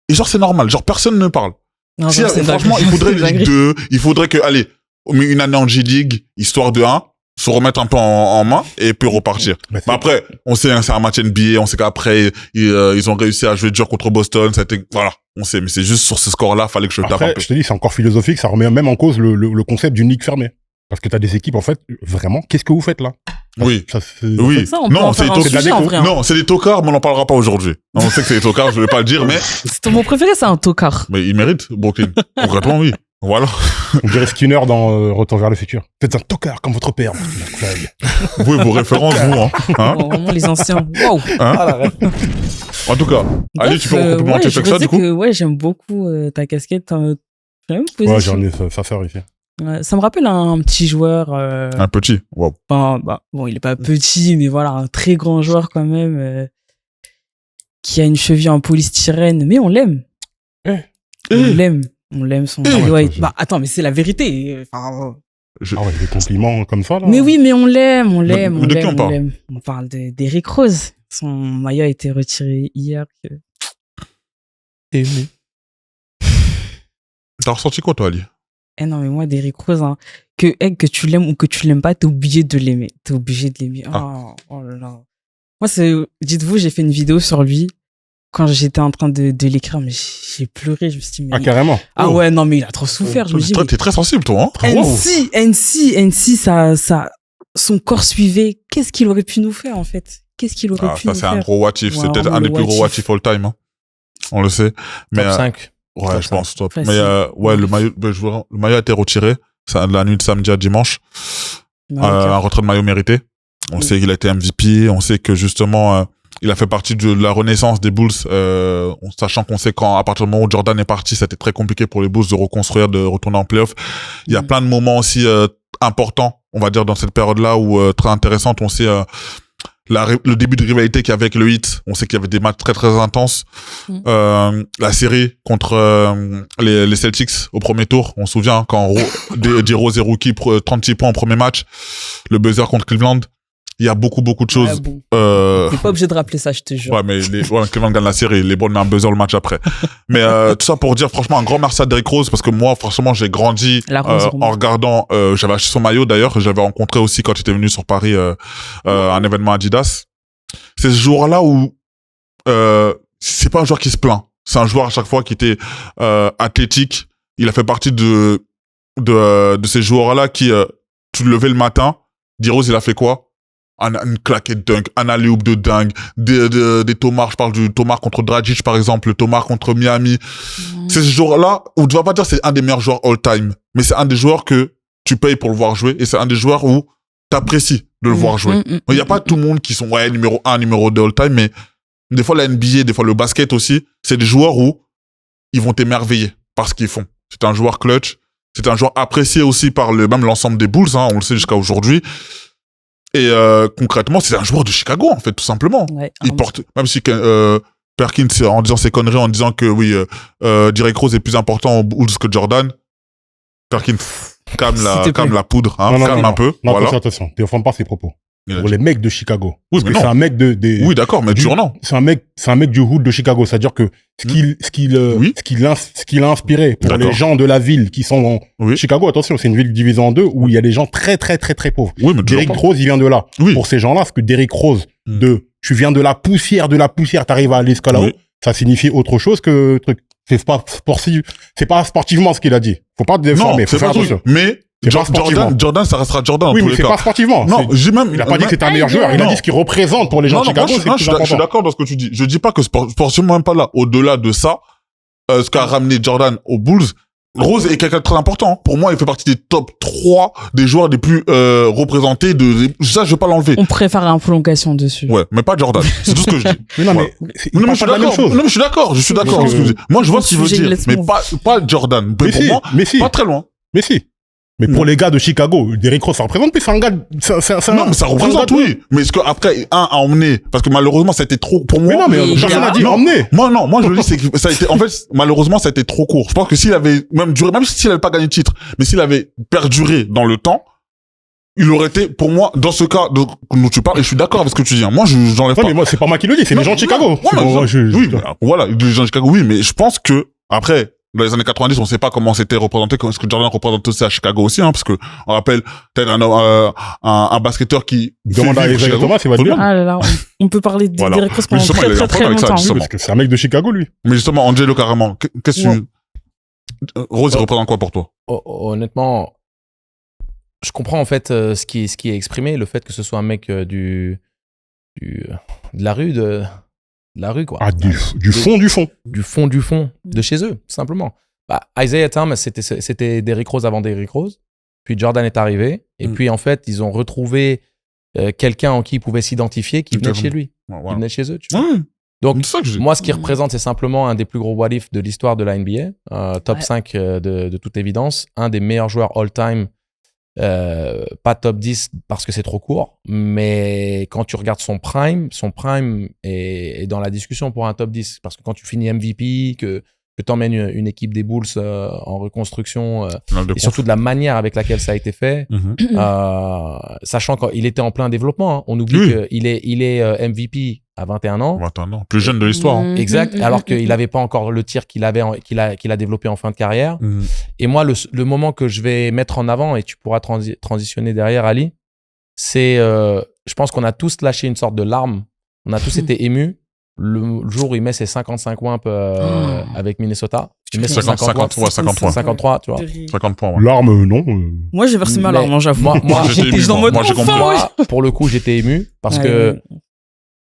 Et genre, c'est normal. Genre, personne ne parle. Non, franchement, il faudrait une Ligue 2. Il faudrait que, allez, une année en G-League, histoire de 1. Se remettre un peu en main et puis repartir. Mais après, on sait, c'est un match NBA, on sait qu'après, ils ont réussi à jouer dur contre Boston, voilà, on sait, mais c'est juste sur ce score-là, fallait que je le tape un peu. Je te dis, c'est encore philosophique, ça remet même en cause le concept d'une ligue fermée. Parce que t'as des équipes, en fait, vraiment, qu'est-ce que vous faites là? Oui. Oui. Ça, non, c'est des tocards, mais on n'en parlera pas aujourd'hui. On sait que c'est des tocards, je vais pas le dire, mais. Mon préféré, c'est un tocard. Mais il mérite, Brooklyn. Concrètement, oui. Voilà. On dirait Skinner dans Retour vers le futur. Faites un tocard comme votre père. Vous et vos références, vous, Vraiment les anciens. Waouh. En tout cas, allez, tu peux complémenter ça, du coup? Ouais, j'aime beaucoup ta casquette. Ouais, j'en ai sa sœur ici. Ça me rappelle un petit joueur. Un petit, wow. Bon, il est pas petit, mais voilà, un très grand joueur quand même, qui a une cheville en polystyrène, mais on l'aime. On l'aime, son attends, mais c'est la vérité. Des compliments comme ça, là. Mais oui, mais on l'aime. On parle d'Eric Rose. Son maillot a été retiré hier. Aimé. T'as ressenti quoi, toi, Ali? Non, mais moi, d'Eric Rose, que tu l'aimes ou que tu l'aimes pas, t'es obligé de l'aimer. Oh là là. Moi, dites-vous, j'ai fait une vidéo sur lui. Quand j'étais en train de l'écrire, mais j'ai pleuré, je me suis dit, mais... Ah, carrément. Ouais, non, mais il a trop souffert, je me dis. T'es très sensible, toi, NC, son corps suivait. Qu'est-ce qu'il aurait pu nous faire, en fait? Qu'est-ce qu'il aurait pu nous faire? Ça, c'est un gros what if. C'est peut-être un des plus gros what if all time, On le sait. Mais, Top 5. Ouais, je pense, top. Facile. Mais, ouais, le maillot a été retiré. C'est de la nuit de samedi à dimanche. Un retrait de maillot mérité. On sait qu'il a été MVP. On sait que, justement, il a fait partie de la renaissance des Bulls, sachant qu'on sait qu'à partir du moment où Jordan est parti, c'était très compliqué pour les Bulls de reconstruire, de retourner en playoff. Il y a plein de moments aussi, importants, on va dire, dans cette période-là, où, très intéressante. On sait, le début de rivalité qu'il y avait avec le Heat, on sait qu'il y avait des matchs très très intenses. La série contre les Celtics au premier tour, on se souvient quand D-Rose est rookie 36 points au premier match, le buzzer contre Cleveland. Il y a beaucoup de choses. Bon. T'es pas obligé de rappeler ça, je te jure. Ouais, mais Cleveland gagne la série, les Browns met un buzzer le match après. Mais tout ça pour dire franchement un grand merci à Derrick Rose, parce que moi franchement j'ai grandi en regardant. J'avais acheté son maillot d'ailleurs, j'avais rencontré aussi quand j'étais venu sur Paris un événement Adidas. C'est ce jour-là où c'est pas un joueur qui se plaint, c'est un joueur à chaque fois qui était athlétique. Il a fait partie de ces joueurs-là qui tu te levais le matin, D-Rose il a fait quoi? Une claquette dunk, un alley-oop de dingue, des tomards, je parle du tomard contre Dragic par exemple, le tomard contre Miami. C'est ce joueur-là où tu vas pas dire c'est un des meilleurs joueurs all-time, mais c'est un des joueurs que tu payes pour le voir jouer, et c'est un des joueurs où t'apprécies de le voir jouer. Il y a pas tout le monde qui sont numéro 1, numéro 2 all-time, mais des fois la NBA, des fois le basket aussi, c'est des joueurs où ils vont t'émerveiller par ce qu'ils font. C'est un joueur clutch, c'est un joueur apprécié aussi par même l'ensemble des Bulls, on le sait jusqu'à aujourd'hui. Et concrètement, c'est un joueur de Chicago en fait, tout simplement. Ouais, il porte, même si Perkins en disant ses conneries, en disant que oui, Derrick Rose est plus important aux Bulls que Jordan. Perkins, calme la poudre, calme un peu. Non, voilà. attention, défends pas ses propos. Pour les mecs de Chicago. Oui, mais c'est un mec oui, d'accord, mais non. C'est un mec du hood de Chicago. C'est-à-dire que ce qu'il a inspiré pour les gens de la ville qui sont Chicago, attention, c'est une ville divisée en deux où il y a des gens très, très, très, très pauvres. Oui, mais Derrick Rose, il vient de là. Oui. Pour ces gens-là, ce que Derrick Rose, tu viens de la poussière, t'arrives à aller jusqu'à là-haut, ça signifie autre chose que truc. C'est pas sportivement ce qu'il a dit. Faut pas te déformer. Faut faire attention. Mais, Jordan, ça restera Jordan. Oui, mais c'est pas sportivement. Non, il a pas dit que c'était un meilleur joueur. Il a dit ce qu'il représente pour les gens de Chicago. Je suis d'accord dans ce que tu dis. Je dis pas que sportivement, même pas là. Au-delà de ça, ce qu'a ramené Jordan aux Bulls, Rose est quelqu'un de très important. Pour moi, il fait partie des top 3 des joueurs les plus représentés ça, je vais pas l'enlever. On préfère une prolongation dessus. Ouais, mais pas Jordan. C'est tout ce que je dis. Mais non, mais je suis d'accord. Non, mais je suis d'accord. Moi, je vois ce qu'il veut dire, mais pas Jordan. Mais pour moi, pas très loin. Mais si. Mais pour les gars de Chicago, Derrick Rose, ça représente plus, c'est un gars, non, mais ça représente, oui. Mais est-ce que après, a emmené, parce que malheureusement, ça a été trop, pour moi. Mais non, mais personne n'a dit emmener. Moi, je le dis, c'est que ça a été, en fait, malheureusement, ça a été trop court. Je pense que s'il avait même duré, même s'il avait pas gagné de titre, mais s'il avait perduré dans le temps, il aurait été, pour moi, dans ce cas dont tu parles, et je suis d'accord avec ce que tu dis. Moi, j'enlève pas. Mais moi, c'est pas moi qui le dis, c'est les gens de Chicago. Oui, voilà, les gens de Chicago, oui, mais je pense que, après, dans les années 90, on sait pas comment c'était représenté, comment est-ce que Jordan représente aussi à Chicago aussi, parce que, on rappelle, peut-être un basketteur qui demande à Isaiah Thomas, il va dire. Ah là là, on peut parler de Derrick Rose pendant très très longtemps. Parce que c'est un mec de Chicago, lui. Mais justement, Angelo, carrément, qu'est-ce que Rose, il représente quoi pour toi? Honnêtement, je comprends en fait ce qui est exprimé, le fait que ce soit un mec de la rue quoi. Ah, du fond de chez eux, tout simplement. Isaiah Thomas, c'était Derrick Rose avant Derrick Rose, puis Jordan est arrivé, et puis en fait ils ont retrouvé quelqu'un en qui ils pouvaient s'identifier, qui venait de chez lui, qui venait de chez eux, tu vois. Donc moi ce qu'il représente, c'est simplement un des plus gros what if de l'histoire de la NBA, top 5 de toute évidence, un des meilleurs joueurs all-time. Pas top 10 parce que c'est trop court, mais quand tu regardes son prime est dans la discussion pour un top 10, parce que quand tu finis MVP, que t'emmènes une équipe des Bulls en reconstruction, et surtout de la manière avec laquelle ça a été fait, sachant qu'il était en plein développement, on oublie qu'il est MVP à 21 ans. 21 ans, plus jeune de l'histoire. Exact, alors qu'il n'avait pas encore le tir qu'il a développé en fin de carrière. Et moi, le moment que je vais mettre en avant, et tu pourras transitionner derrière, Ali, c'est, je pense qu'on a tous lâché une sorte de larme. On a tous été émus le jour où il met ses 55 wimps avec Minnesota. Il met 53, tu vois. 50 points. Ouais. Larme, non. Moi, j'ai versé ma larme, j'avoue. Moi, j'étais dans mode pour le coup, j'étais ému parce que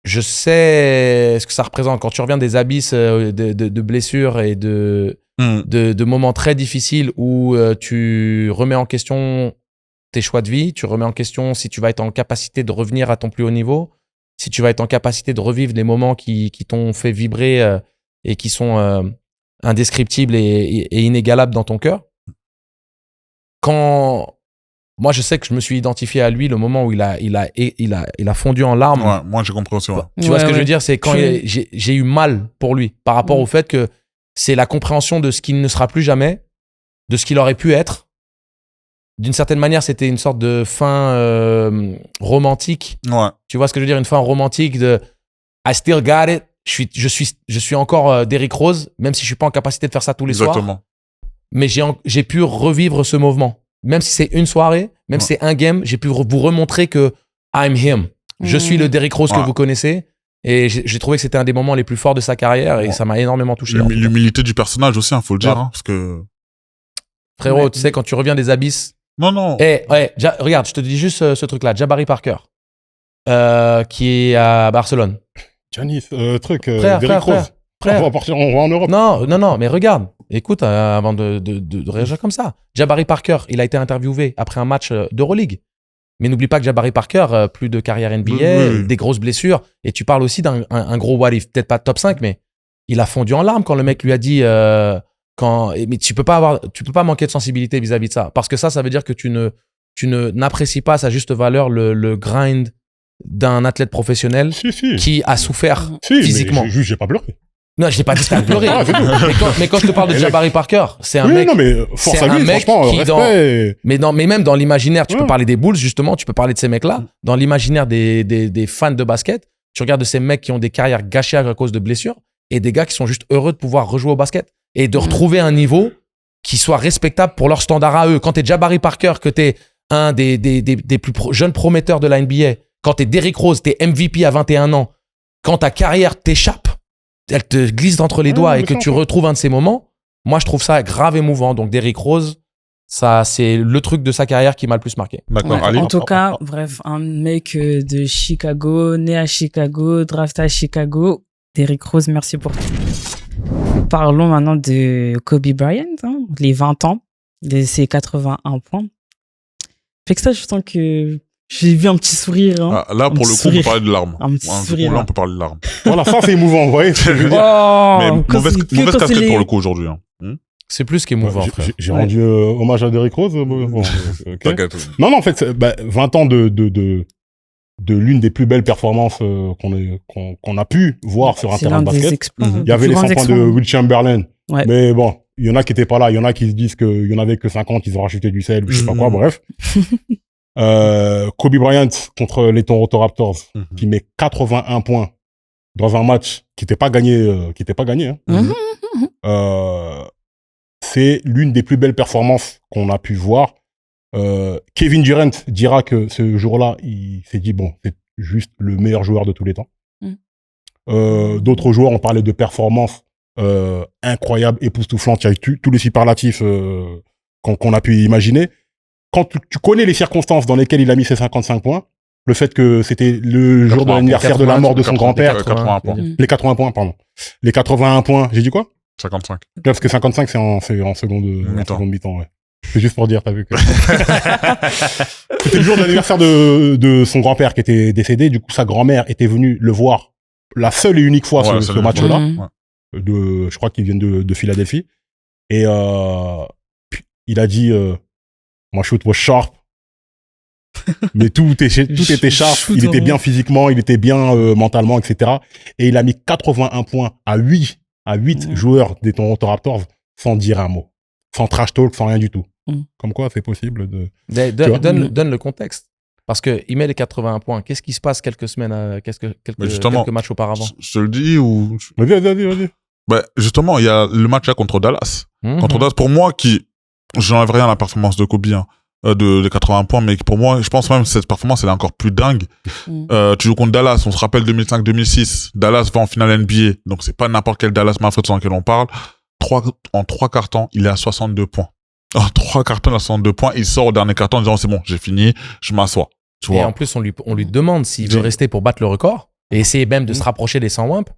je sais ce que ça représente quand tu reviens des abysses de blessures et de de moments très difficiles où tu remets en question tes choix de vie, tu remets en question si tu vas être en capacité de revenir à ton plus haut niveau, si tu vas être en capacité de revivre les moments qui t'ont fait vibrer et qui sont indescriptibles et inégalables dans ton cœur. Quand moi je sais que je me suis identifié à lui le moment où il a fondu en larmes. Ouais, moi j'ai compris aussi. Ouais. Tu vois ce que je veux dire, c'est quand j'ai eu mal pour lui par rapport au fait que c'est la compréhension de ce qu'il ne sera plus jamais, de ce qu'il aurait pu être. D'une certaine manière, c'était une sorte de fin romantique. Ouais. Tu vois ce que je veux dire, une fin romantique de I still got it. Je suis encore Derrick Rose, même si je suis pas en capacité de faire ça tous les soirs. Mais j'ai pu revivre ce mouvement. Même si c'est une soirée, même si c'est un game, j'ai pu vous remontrer que I'm him. Je suis le Derrick Rose que vous connaissez. Et j'ai trouvé que c'était un des moments les plus forts de sa carrière et ça m'a énormément touché. L'humilité du personnage aussi, faut le dire, parce que... Frérot, tu sais, quand tu reviens des abysses... Non. Regarde, je te dis juste ce truc-là. Jabari Parker, qui est à Barcelone. Giannis, Frère. On va partir en Europe. Non, mais regarde. Écoute, avant de réagir comme ça. Jabari Parker, il a été interviewé après un match d'Euroleague. Mais n'oublie pas que Jabari Parker, plus de carrière NBA, des grosses blessures. Et tu parles aussi d'un gros what if. Peut-être pas top 5, mais il a fondu en larmes quand le mec lui a dit... mais tu peux pas manquer de sensibilité vis-à-vis de ça. Parce que ça veut dire que tu n'apprécies pas à sa juste valeur le grind d'un athlète professionnel qui a souffert physiquement. Mais j'ai pas pleuré. Non, je n'ai pas dit que t'as pleuré. mais quand je te parle de Jabari Parker, c'est un mec. Non, mais force à lui, franchement, respect. Mais même dans l'imaginaire, tu peux parler des Bulls, justement, tu peux parler de ces mecs-là. Dans l'imaginaire des fans de basket, tu regardes de ces mecs qui ont des carrières gâchées à cause de blessures et des gars qui sont juste heureux de pouvoir rejouer au basket et de retrouver un niveau qui soit respectable pour leur standard à eux. Quand t'es Jabari Parker, que t'es un des plus jeunes prometteurs de la NBA, quand t'es Derrick Rose, t'es MVP à 21 ans, quand ta carrière t'échappe, elle te glisse entre les doigts et que tu retrouves un de ces moments, moi je trouve ça grave émouvant. Donc Derrick Rose, ça c'est le truc de sa carrière qui m'a le plus marqué. D'accord. En tout cas, bref, un mec de Chicago, né à Chicago, drafté à Chicago. Derrick Rose, merci pour tout. Parlons maintenant de Kobe Bryant, les 20 ans, de ses 81 points. Fait que ça, je sens que j'ai vu un petit sourire. Là, pour le coup, on peut parler de larmes. Un petit sourire. Là, on peut parler de larmes. Voilà, ça c'est émouvant, vous voyez. Mais mauvaise casquette pour le coup aujourd'hui. C'est plus qu'émouvant. J'ai rendu hommage à Derrick Rose. T'inquiète. Non, en fait, 20 ans de l'une des plus belles performances qu'on a pu voir sur un terrain de basket. Il y avait les 100 points de Will Chamberlain. Ouais. Mais bon, il y en a qui étaient pas là. Il y en a qui se disent qu'il y en avait que 50, ils ont rajouté du sel, je sais pas quoi, bref. Kobe Bryant contre les Toronto Raptors, qui met 81 points dans un match qui n'était pas gagné, c'est l'une des plus belles performances qu'on a pu voir. Kevin Durant dira que ce jour-là, il s'est dit, bon, c'est juste le meilleur joueur de tous les temps. D'autres joueurs ont parlé de performances incroyables, époustouflantes. Il y a eu tous les superlatifs qu'on a pu imaginer. Quand tu connais les circonstances dans lesquelles il a mis ses 55 points, le fait que c'était le jour de l'anniversaire de la mort de son grand-père, les 80 points, pardon. Les 81 points, j'ai dit quoi? 55. Parce que 55, c'est en seconde mi-temps, ouais. C'est juste pour dire, t'as vu que... C'était le jour de l'anniversaire de son grand-père qui était décédé. Du coup, sa grand-mère était venue le voir la seule et unique fois ce match-là. Je crois qu'ils viennent de Philadelphie. Et il a dit, my shoot was sharp. Mais tout était sharp. Il était bien physiquement, il était bien mentalement, etc. Et il a mis 81 points à 8 joueurs des Toronto Raptors sans dire un mot. Sans trash talk, sans rien du tout. Comme quoi, c'est possible de... Donne le contexte. Parce qu'il met les 81 points. Qu'est-ce qui se passe quelques semaines, quelques matchs auparavant? Je te le dis ou... Vas-y. Bah, justement, il y a le match là contre Dallas. Contre Dallas, pour moi, j'enlève rien à la performance de Kobe, de 80 points, mais pour moi, je pense même que cette performance, elle est encore plus dingue. Tu joues contre Dallas, on se rappelle 2005-2006. Dallas va en finale NBA. Donc, c'est pas n'importe quel Dallas Mavericks dans lequel on parle. En 3 quarts-temps, il est à 62 points. En 3 quarts-temps, il est à 62 points. Il sort au dernier quart-temps en disant, c'est bon, j'ai fini, je m'assois. Tu vois. Et en plus, on lui demande s'il veut rester pour battre le record et essayer même de se rapprocher des 100 wimps.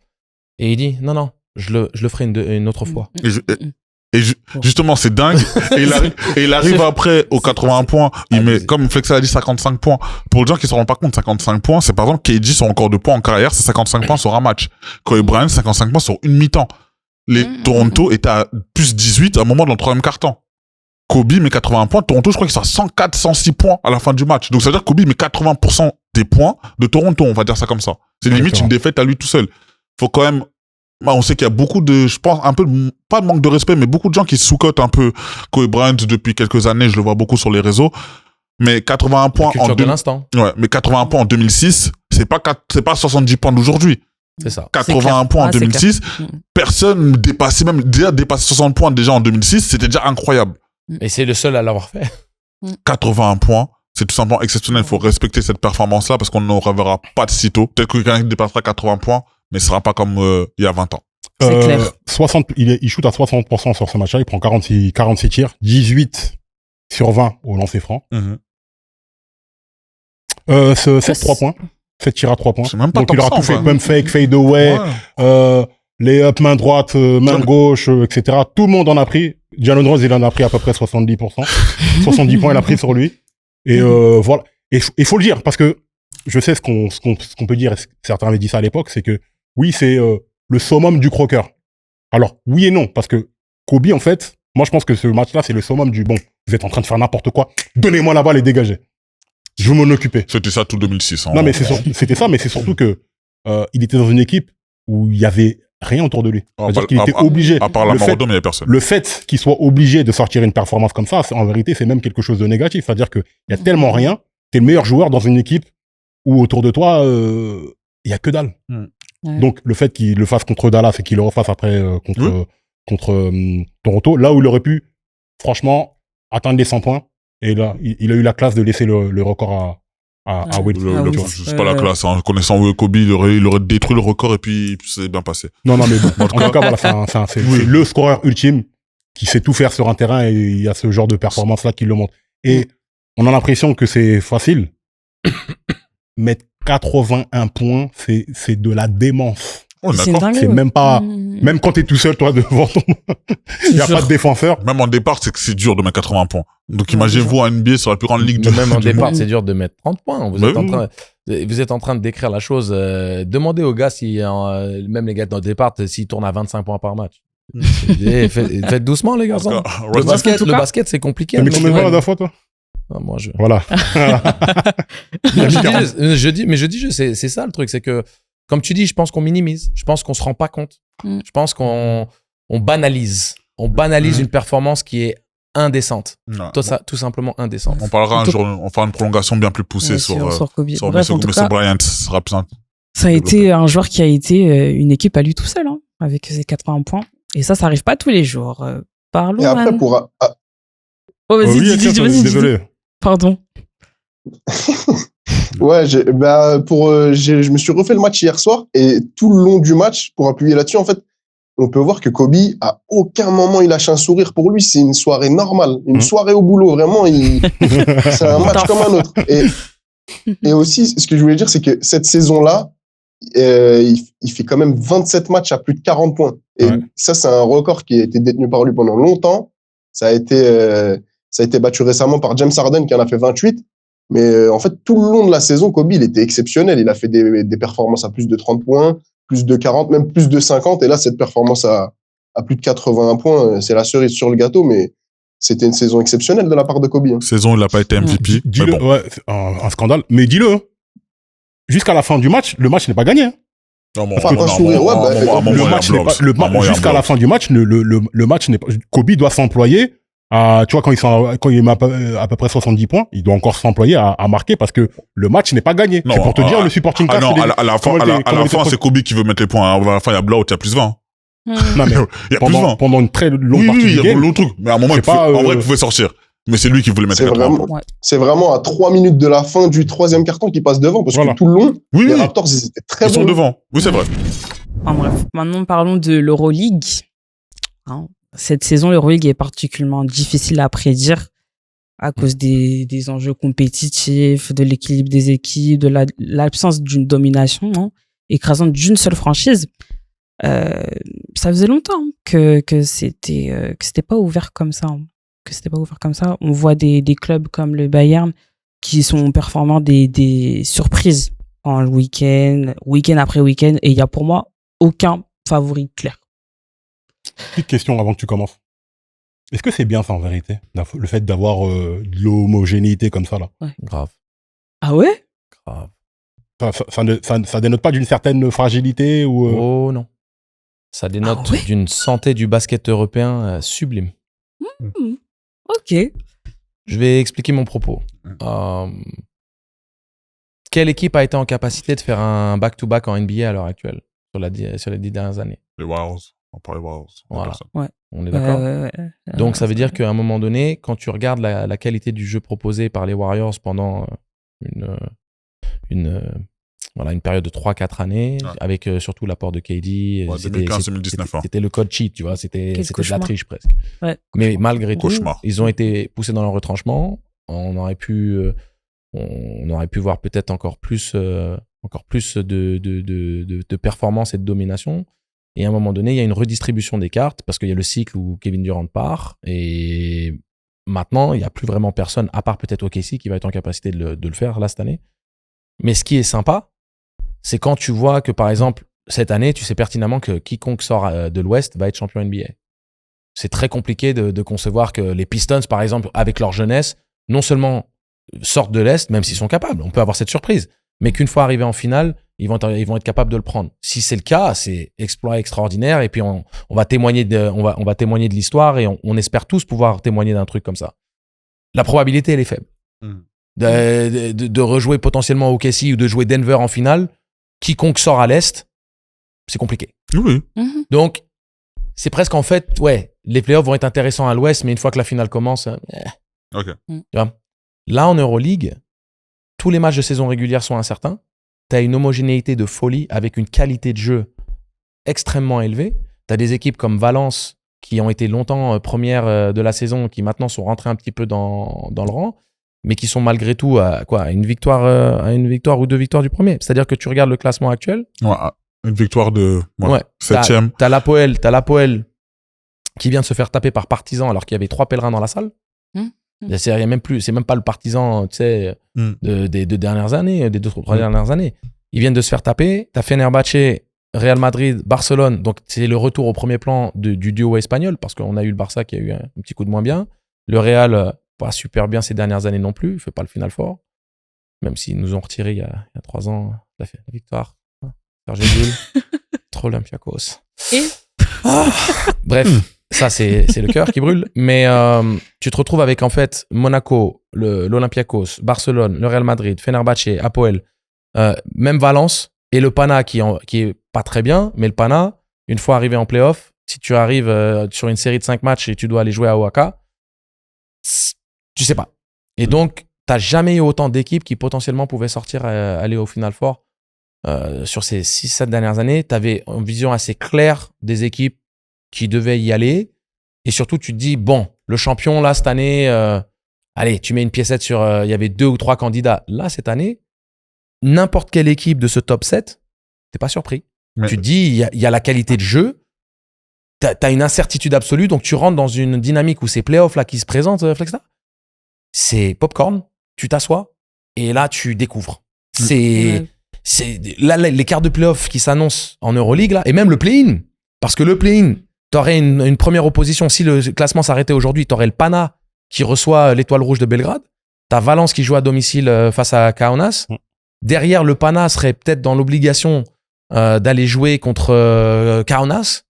Et il dit, non, je le ferai une autre fois. Et justement, c'est dingue. Et il arrive après aux 81 points. Il met, comme Flexa a dit, 55 points. Pour les gens qui se rendent pas compte, 55 points, c'est par exemple KD son record de points en carrière, c'est 55 points sur un match. Kobe Bryant, 55 points sur une mi-temps. Les Toronto étaient à plus 18 à un moment dans le troisième quart-temps. Kobe met 80 points. Toronto, je crois qu'ils sont à 104, 106 points à la fin du match. Donc, ça veut dire que Kobe met 80% des points de Toronto, on va dire ça comme ça. C'est limite une défaite à lui tout seul. Faut quand même, on sait qu'il y a beaucoup de, je pense, un peu, pas de manque de respect, mais beaucoup de gens qui sous-cotent un peu Kobe Bryant depuis quelques années. Je le vois beaucoup sur les réseaux. Mais 81 points mais 81 points en 2006, c'est pas 70 points d'aujourd'hui. C'est ça. 81 points en 2006. Personne dépassait 60 points déjà en 2006. C'était déjà incroyable. Et c'est le seul à l'avoir fait. 81 points. C'est tout simplement exceptionnel. Il faut respecter cette performance-là parce qu'on ne reverra pas de sitôt. Peut-être que quelqu'un dépassera 80 points, mais ce sera pas comme il y a 20 ans. C'est clair. 60, il shoot à 60% sur ce match-là. Il prend 46 tirs, 18 sur 20 au lancer franc. 7 3 points. 7 tirs à 3 points. C'est même pas donc il aura tout fait. Même fake, fade away, les up main droite, main gauche, etc. Tout le monde en a pris. Jalen Rose, il en a pris à peu près 70%. 70 points, il a pris sur lui. Et voilà. Et il faut le dire, parce que je sais ce qu'on peut dire, certains avaient dit ça à l'époque, c'est que oui, c'est le summum du croqueur. Alors, oui et non, parce que Kobe, en fait, moi je pense que ce match-là, c'est le summum du bon, vous êtes en train de faire n'importe quoi, donnez-moi la balle et dégagez. Je veux m'en occuper. C'était ça tout 2006. Non, mais c'était ça, mais c'est surtout que il était dans une équipe où il y avait rien autour de lui. C'est-à-dire qu'il était obligé. À part la Marodome, il n'y avait personne. Le fait qu'il soit obligé de sortir une performance comme ça, en vérité, c'est même quelque chose de négatif. C'est-à-dire qu'il y a tellement rien, t'es le meilleur joueur dans une équipe où autour de toi, il y a que dalle. Ouais. Donc, le fait qu'il le fasse contre Dallas et qu'il le refasse après contre Toronto, là où il aurait pu, franchement, atteindre les 100 points. Et là, il a eu la classe de laisser le record à Will. C'est pas la classe, hein. Connaissant Will Kobe, il aurait détruit le record et puis c'est bien passé. Non, mais bon, en tout cas, voilà, c'est le scoreur ultime qui sait tout faire sur un terrain et il y a ce genre de performance-là qui le montre. Et on a l'impression que c'est facile. Mettre 81 points, c'est de la démence. C'est même pas, même quand t'es tout seul, toi, devant ton, il y a pas de défenseur. Même en départ, c'est dur de mettre 80 points. Donc, imaginez-vous en NBA sur la plus grande ligue du monde. Même en départ, c'est dur de mettre 30 points. Vous êtes en train de décrire la chose. Demandez aux gars si, même les gars dans le départ, s'ils tournent à 25 points par match. Faites doucement, les gars. Le basket, c'est compliqué. Mais combien de fois la dernière fois, toi? Moi, Voilà. je dis, c'est ça le truc, c'est que, comme tu dis, je pense qu'on minimise. Je pense qu'on se rend pas compte. Je pense qu'on banalise. On banalise une performance qui est indécente. Tout simplement indécente. On parlera un jour, on fera une prolongation bien plus poussée sur Kobe. Sur Bryant. Ce sera plus ça a été un joueur qui a été une équipe à lui tout seul, hein, avec ses 80 points. Et ça arrive pas tous les jours. Parlons. Et après, vas-y, désolé. Pardon. Ouais, je me suis refait le match hier soir et tout le long du match, pour appuyer là-dessus, en fait, on peut voir que Kobe, à aucun moment il lâche un sourire. Pour lui, c'est une soirée normale, une soirée au boulot. Vraiment, c'est un match comme un autre. Et aussi, ce que je voulais dire, c'est que cette saison-là, il fait quand même 27 matchs à plus de 40 points. Et ça, c'est un record qui a été détenu par lui pendant longtemps. Ça a été battu récemment par James Harden qui en a fait 28. Mais en fait, tout le long de la saison, Kobe, il était exceptionnel. Il a fait des performances à plus de 30 points, plus de 40, même plus de 50. Et là, cette performance à plus de 81 points, c'est la cerise sur le gâteau. Mais c'était une saison exceptionnelle de la part de Kobe. Hein. Saison, il n'a pas été MVP. Dis-le, un scandale. Mais dis-le, hein. Jusqu'à la fin du match, le match n'est pas gagné. Hein. Jusqu'à la fin du match, le match n'est pas. Kobe doit s'employer. Tu vois, quand il met à peu près 70 points, il doit encore s'employer à marquer parce que le match n'est pas gagné. C'est pour te dire, le supporting cast. À la fin, c'est Kobe qui veut mettre les points. À la fin, il y a Blowout, il y a plus 20. Non, mais pendant une très longue partie du game. Il y a long truc. Mais à un moment, il pouvait sortir. Mais c'est lui qui voulait mettre les 80. C'est vraiment à 3 minutes de la fin du 3e carton qu'il passe devant parce que tout le long, les Raptors, ils étaient très bons. Ils sont devant. Oui, c'est vrai. En bref, maintenant parlons de l'Euroleague. Cette saison, l'Euroleague est particulièrement difficile à prédire à cause des enjeux compétitifs, de l'équilibre des équipes, de l'absence d'une domination écrasante d'une seule franchise. ça faisait longtemps que c'était pas ouvert comme ça. On voit des clubs comme le Bayern qui sont performants des surprises en le week-end après week-end, et il y a pour moi aucun favori clair. Petite question avant que tu commences. Est-ce que c'est bien ça en vérité, le fait d'avoir de l'homogénéité comme ça là? Ouais. Grave. Ah ouais? Grave. Ça dénote pas d'une certaine fragilité ou Oh non. Ça dénote d'une santé du basket européen sublime. Ok. Je vais expliquer mon propos. Quelle équipe a été en capacité de faire un back-to-back en NBA à l'heure actuelle sur les 10 dernières années? Les Warriors. On parle des Warriors. Voilà. Ouais. On est d'accord? Donc ça veut dire qu'à un moment donné, quand tu regardes la qualité du jeu proposé par les Warriors pendant une période de 3-4 années, avec surtout l'apport de KD. 2015-2019. C'était le code cheat, tu vois, c'était de la triche presque. Ouais. Mais malgré tout, ils ont été poussés dans leur retranchement. On aurait pu voir peut-être encore plus de performance et de domination. Et à un moment donné, il y a une redistribution des cartes parce qu'il y a le cycle où Kevin Durant part. Et maintenant, il n'y a plus vraiment personne, à part peut-être OKC, qui va être en capacité de le faire là cette année. Mais ce qui est sympa, c'est quand tu vois que, par exemple, cette année, tu sais pertinemment que quiconque sort de l'Ouest va être champion NBA. C'est très compliqué de concevoir que les Pistons, par exemple, avec leur jeunesse, non seulement sortent de l'Est, même s'ils sont capables, on peut avoir cette surprise, mais qu'une fois arrivés en finale, ils vont être capables de le prendre. Si c'est le cas, c'est exploit extraordinaire, et puis on va témoigner de l'histoire, et on espère tous pouvoir témoigner d'un truc comme ça. La probabilité, elle est faible. De rejouer potentiellement au OKC ou de jouer Denver en finale, quiconque sort à l'Est, c'est compliqué. Oui. Donc, c'est presque en fait, les playoffs vont être intéressants à l'Ouest, mais une fois que la finale commence, Ok. Tu vois. Là, en Euroleague, tous les matchs de saison régulière sont incertains. Tu as une homogénéité de folie avec une qualité de jeu extrêmement élevée. Tu as des équipes comme Valence qui ont été longtemps premières de la saison, qui maintenant sont rentrées un petit peu dans le rang, mais qui sont malgré tout à une victoire ou 2 victoires du premier. C'est-à-dire que tu regardes le classement actuel. Ouais, une victoire de 7e. T'as l'Apoel qui vient de se faire taper par Partizan alors qu'il y avait 3 pèlerins dans la salle. C'est même pas le Partizan, tu sais, des 2 dernières années, des 2-3 dernières années. Ils viennent de se faire taper. T'as Fenerbahçe, Real Madrid, Barcelone. Donc c'est le retour au premier plan du duo espagnol, parce qu'on a eu le Barça qui a eu un petit coup de moins bien. Le Real, pas super bien ces dernières années non plus. Il fait pas le Final Four. Même s'ils nous ont retiré il y a 3 ans la victoire. Serge Llull, trop Olympiakos. Bref, ça c'est le cœur qui brûle. Mais tu te retrouves avec en fait Monaco, l'Olympiakos, Barcelone, le Real Madrid, Fenerbahçe, Apoel, même Valence et le Pana qui est pas très bien. Mais le Pana, une fois arrivé en play-off, si tu arrives sur une série de 5 matchs et tu dois aller jouer à Oaxaca, tu sais pas. Et donc, t'as jamais eu autant d'équipes qui potentiellement pouvaient sortir aller au Final Four. Sur ces 6-7 dernières années, tu avais une vision assez claire des équipes qui devaient y aller. Et surtout, tu te dis, bon, le champion, là, cette année, allez, tu mets une piécette sur... Il y avait 2 ou 3 candidats. Là, cette année, n'importe quelle équipe de ce top 7, t'es pas surpris. Mais... Tu te dis, il y a la qualité de jeu. T'as une incertitude absolue. Donc, tu rentres dans une dynamique où ces playoffs là qui se présentent, Flexta, c'est popcorn. Tu t'assois et là, tu découvres. C'est là les quarts de play-off qui s'annoncent en Euroleague là, et même le play-in, parce que le play-in, t'aurais une première opposition. Si le classement s'arrêtait aujourd'hui, t'aurais le Pana qui reçoit l'Étoile Rouge de Belgrade, t'as Valence qui joue à domicile face à Kaunas. Derrière, le Pana serait peut-être dans l'obligation d'aller jouer contre Kaunas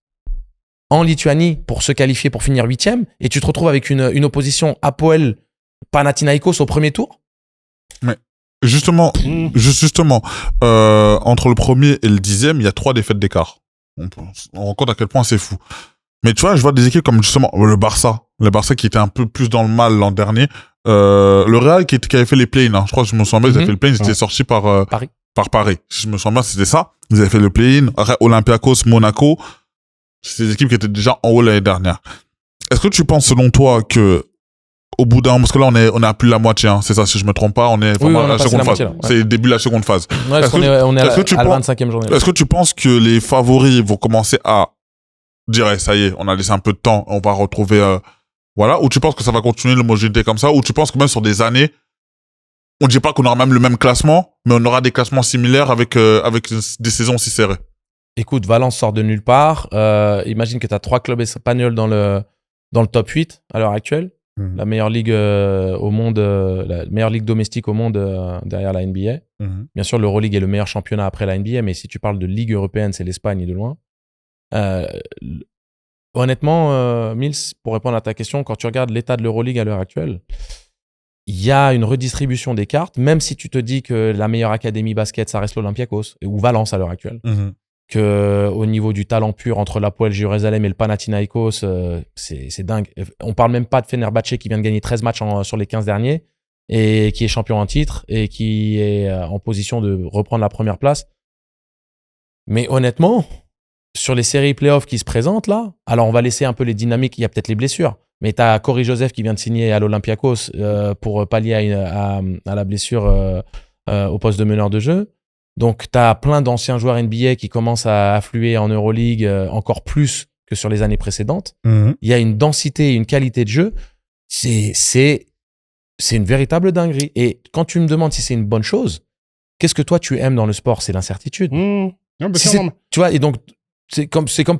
en Lituanie pour se qualifier pour finir 8e, et tu te retrouves avec une opposition Apoel Panathinaikos au premier tour. Mais justement, entre le premier et le 10e, il y a 3 défaites d'écart. On rend compte à quel point c'est fou. Mais tu vois, je vois des équipes comme justement le Barça qui était un peu plus dans le mal l'an dernier. Le Real qui avait fait les play-in, hein. Je crois que je me souviens bien, ils avaient fait le play-in, ils étaient sortis par Paris. Si je me souviens bien, c'était ça. Ils avaient fait le play-in. Olympiakos, Monaco, c'est des équipes qui étaient déjà en haut l'année dernière. Est-ce que tu penses, selon toi, que au bout d'un, parce que là on est à plus de la moitié, hein, c'est ça, si je me trompe pas, on est vraiment à la seconde phase. C'est le début de la seconde phase. Ouais, on est à la 25e journée. Est-ce que tu penses que les favoris vont commencer à dirais, ça y est, on a laissé un peu de temps, on va retrouver, voilà, ou tu penses que ça va continuer l'homogénéité comme ça, ou tu penses que même sur des années, on ne dit pas qu'on aura même le même classement, mais on aura des classements similaires avec des saisons aussi serrées. Écoute, Valence sort de nulle part. Imagine que tu as 3 clubs espagnols dans le top 8 à l'heure actuelle. La meilleure ligue au monde, la meilleure ligue domestique au monde derrière la NBA. Bien sûr, l'Euroleague est le meilleur championnat après la NBA, mais si tu parles de ligue européenne, c'est l'Espagne de loin. Honnêtement, Mills, pour répondre à ta question, quand tu regardes l'état de l'Euroleague à l'heure actuelle, il y a une redistribution des cartes, même si tu te dis que la meilleure académie basket, ça reste l'Olympiakos ou Valence à l'heure actuelle. Que au niveau du talent pur entre l'Hapoel Jérusalem et le Panathinaikos, c'est dingue. On parle même pas de Fenerbahçe qui vient de gagner 13 matchs sur les 15 derniers et qui est champion en titre et qui est en position de reprendre la première place. Mais honnêtement, sur les séries playoffs qui se présentent là, alors on va laisser un peu les dynamiques, il y a peut-être les blessures, mais tu as Corey Joseph qui vient de signer à l'Olympiakos pour pallier à la blessure au poste de meneur de jeu. Donc, tu as plein d'anciens joueurs NBA qui commencent à affluer en Euroleague encore plus que sur les années précédentes. Il y a une densité et une qualité de jeu. C'est une véritable dinguerie. Et quand tu me demandes si c'est une bonne chose, qu'est-ce que toi, tu aimes dans le sport? C'est l'incertitude. Tu vois, et donc, c'est comme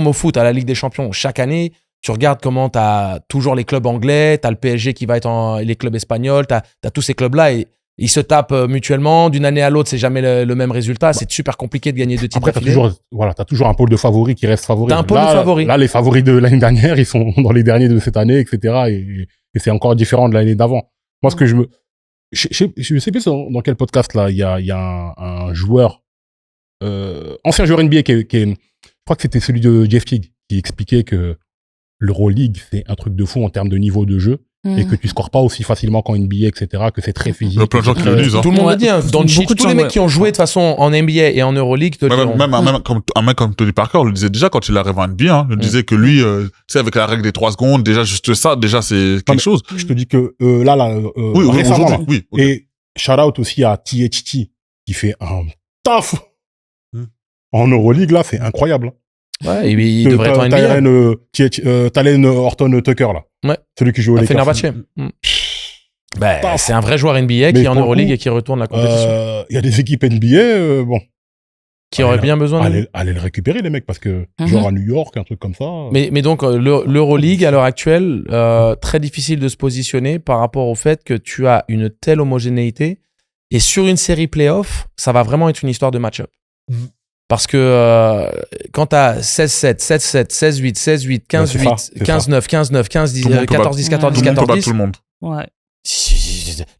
au foot, à la Ligue des Champions. Chaque année, tu regardes comment tu as toujours les clubs anglais, tu as le PSG qui va être les clubs espagnols, tu as tous ces clubs-là et ils se tapent mutuellement. D'une année à l'autre, c'est jamais le même résultat. C'est super compliqué de gagner 2 titres. Après, t'as toujours un pôle de favoris qui reste favori. T'as un pôle de favoris. Là, les favoris de l'année dernière, ils sont dans les derniers de cette année, etc. Et c'est encore différent de l'année d'avant. Moi, ce que je sais plus dans quel podcast, là, il y a un joueur, ancien joueur NBA je crois que c'était celui de Jeff Teague, qui expliquait que l'Euroleague, c'est un truc de fou en termes de niveau de jeu. Et que tu scores pas aussi facilement qu'en NBA, etc., que c'est très physique. Il y a plein de gens qui le disent. Tout le monde le dit. Tous les mecs qui ont joué de façon en NBA et en Euroleague te disent. Même un mec comme Tony Parker le disait déjà quand il arrive en NBA. Il disait que lui, tu sais, avec la règle des 3 secondes, déjà juste ça, déjà c'est quelque chose. Je te dis que là, récemment, là. Oui. Okay. Et shout out aussi à THT qui fait un taf en Euroleague là, c'est incroyable. Ouais, il devrait être en NBA. Talen Horton Tucker, là. Ouais. Celui qui joue au Lakers. Fenerbahçe. C'est un vrai joueur NBA qui est en Euroleague et qui retourne la compétition. Il y a des équipes NBA, qui auraient bien besoin de aller le récupérer, les mecs, parce que, genre à New York, un truc comme ça. Mais donc, l'Euroleague, à l'heure actuelle, très difficile de se positionner par rapport au fait que tu as une telle homogénéité. Et sur une série playoff, ça va vraiment être une histoire de match-up. Parce que quand tu as 16-7, 7-7, 16-8, 16-8, 15-8, 15-9, 15-9, 15-10, 14-10, 14-10, 14-10. Tout le monde. Ouais.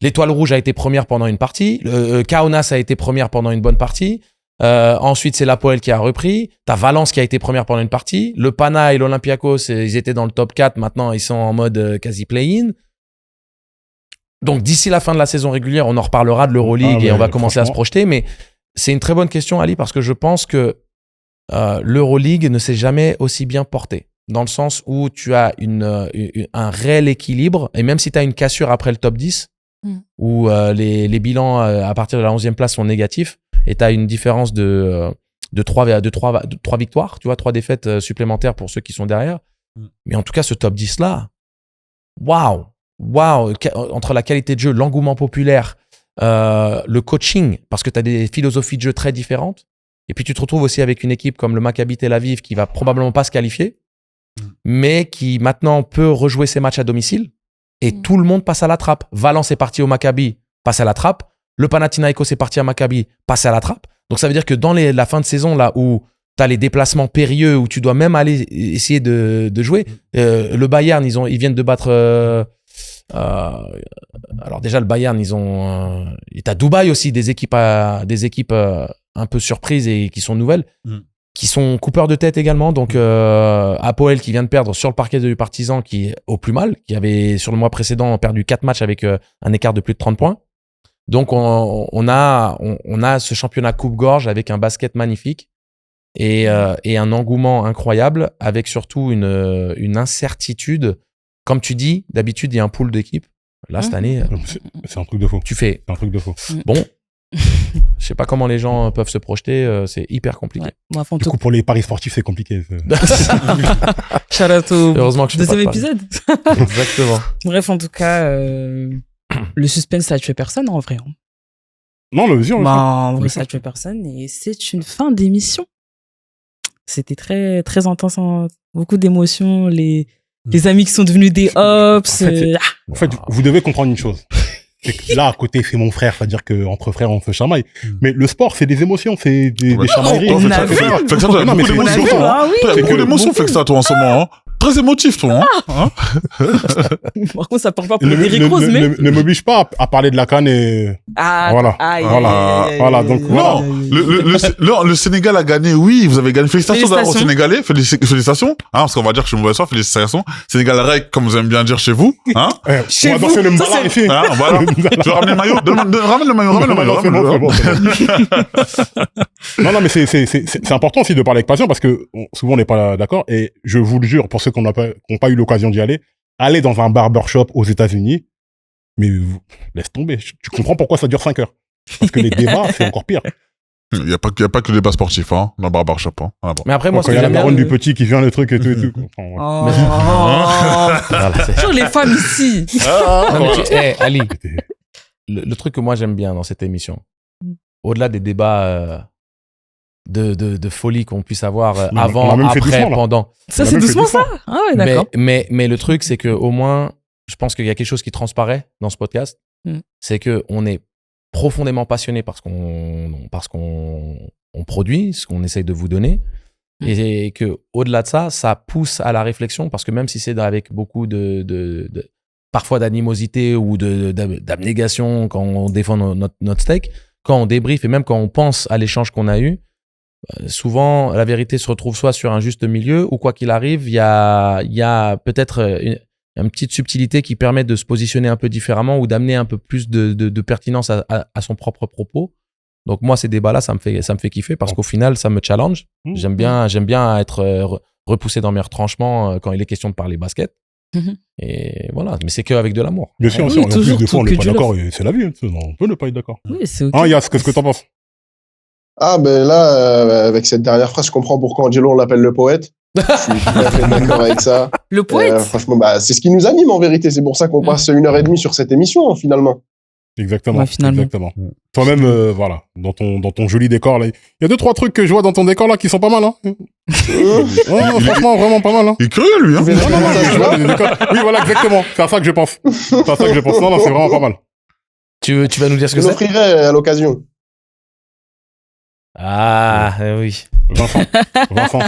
L'Étoile Rouge a été première pendant une partie. Kaunas a été première pendant une bonne partie. Ensuite, c'est l'Hapoel qui a repris. T'as Valence qui a été première pendant une partie. Le Pana et l'Olympiakos, ils étaient dans le top 4. Maintenant, ils sont en mode quasi play-in. Donc, d'ici la fin de la saison régulière, on en reparlera de l'Euroleague et on va commencer à se projeter. Mais c'est une très bonne question, Ali, parce que je pense que l'Euroleague ne s'est jamais aussi bien portée. Dans le sens où tu as un réel équilibre. Et même si tu as une cassure après le top 10, où les bilans à partir de la 11e place sont négatifs, et tu as une différence de 3 victoires, tu vois, 3 défaites supplémentaires pour ceux qui sont derrière. Mais en tout cas, ce top 10-là, waouh, entre la qualité de jeu, l'engouement populaire, le coaching, parce que tu as des philosophies de jeu très différentes. Et puis, tu te retrouves aussi avec une équipe comme le Maccabi Tel Aviv qui va probablement pas se qualifier, mais qui maintenant peut rejouer ses matchs à domicile. Et tout le monde passe à la trappe. Valence est parti au Maccabi, passe à la trappe. Le Panathinaikos est parti à Maccabi, passe à la trappe. Donc, ça veut dire que dans la fin de saison, là où tu as les déplacements périlleux, où tu dois même aller essayer de jouer, le Bayern, ils viennent de battre... alors déjà, le Bayern, t'as Dubaï aussi, des équipes un peu surprises et qui sont nouvelles, qui sont coupeurs de tête également. Donc, Hapoel qui vient de perdre sur le parquet du Partizan, qui est au plus mal, qui avait sur le mois précédent perdu 4 matchs avec un écart de plus de 30 points. Donc, on a ce championnat coupe-gorge avec un basket magnifique et un engouement incroyable, avec surtout une incertitude. Comme tu dis, d'habitude, il y a un pool d'équipes. Là, cette année... C'est un truc de fou. Tu fais... C'est un truc de fou. Bon, Je sais pas comment les gens peuvent se projeter. C'est hyper compliqué. Ouais. Bref, en Du tout coup, pour les paris sportifs, c'est compliqué. shout out au Heureusement que je fais pas deuxième de paris. épisode. Exactement. Bref, en tout cas, le suspense, ça a tué personne en vrai. Non, le vision. En vrai, ça a tué personne et c'est une fin d'émission. C'était très, très intense, hein. Beaucoup d'émotions, les amis qui sont devenus des ops. En fait, vous devez comprendre une chose. C'est que là, à côté, c'est mon frère, c'est-à-dire qu'entre frères, on se chamaille. Mais le sport, c'est des émotions, c'est des chamailleries. on a vu. Fait que ça, t'as Non, mais beaucoup c'est- d'émotions, toi. Ah oui. T'as beaucoup que- d'émotions, fait que ça, toi, en ce moment, hein. Très émotif, toi, hein. Par contre, ça parle pas pour Ne Eric Rose, mais. ne m'oblige pas à parler de la CAN et... Ah, Voilà. Voilà, donc Non, le Sénégal a gagné, oui, vous avez gagné. Félicitations d'avoir au Sénégalais, félicitations. Hein, parce qu'on va dire que je suis mauvais soir, félicitations. Sénégal règle, comme vous aimez bien dire chez vous, hein. Chez on va vous, danser le ça, mbala c'est- ici. Hein, voilà. Tu veux ramener le maillot? Ramène le maillot, ramène le maillot, Non, c'est ramène le bon, c'est bon. Non, mais c'est important aussi de parler avec passion parce que souvent on n'est pas d'accord et je vous le jure, pour ceux qui n'ont pas eu l'occasion d'y aller, allez dans un barbershop aux États-Unis, mais laisse tomber. Tu comprends pourquoi ça dure 5 heures. Parce que les débats, c'est encore pire. Il y a pas que le débat sportif, hein, dans le barbershop, hein. Ah, bon. Mais après, moi, Quand ce il que y a la j'aime bien, daronne du petit qui vient, le truc et tout et tout. Enfin, ouais. Oh. Voilà, c'est- Toujours les femmes ici. Non, mais Ali, le truc que moi j'aime bien dans cette émission, au-delà des débats de folie qu'on puisse avoir On a avant, même fait après, doucement, là. pendant. Ça, On a c'est même fait doucement ça? doucement. Ah ouais, d'accord. Mais le truc, c'est que au moins, je pense qu'il y a quelque chose qui transparaît dans ce podcast. C'est que on est profondément passionné par ce qu'on produit, ce qu'on essaye de vous donner. Et que au-delà de ça, ça pousse à la réflexion parce que même si c'est avec beaucoup de parfois d'animosité ou d'abnégation quand on défend notre steak, quand on débriefe et même quand on pense à l'échange qu'on a eu, souvent la vérité se retrouve soit sur un juste milieu ou quoi qu'il arrive, il y a peut-être une petite subtilité qui permet de se positionner un peu différemment ou d'amener un peu plus de pertinence à son propre propos. Donc moi, ces débats-là, ça me fait kiffer parce qu'au final, ça me challenge. J'aime bien être repoussé dans mes retranchements quand il est question de parler basket. Et voilà, mais c'est qu'avec de l'amour. Bien sûr, Oui, bien sûr. En toujours plus, des fois, on que n'est pas du d'accord et c'est la vie. Hein, on peut ne pas être d'accord. Oui, c'est ok. Ah, Yas, qu'est-ce que t'en penses? Ah, ben là, avec cette dernière phrase, je comprends pourquoi Angelo, on l'appelle le poète. Je suis tout à fait d'accord avec ça. Le poète. Franchement, bah, c'est ce qui nous anime en vérité. C'est pour ça qu'on passe 1h30 sur cette émission, finalement. Exactement. Ouais, finalement. Exactement. Toi-même, voilà, dans ton joli décor, là. Il y a 2-3 trucs que je vois dans ton décor, là, qui sont pas mal, hein. Ouais, franchement, vraiment pas mal, hein. Il est curieux, lui, hein. Tu verras Non, comment ça se je vois voit. des décors. Oui, voilà, exactement. C'est à ça que je pense. C'est à ça que je pense. Non, c'est vraiment pas mal. Tu vas nous dire ce Je que c'est? l'offrirai à l'occasion. Ah, oui. Vincent.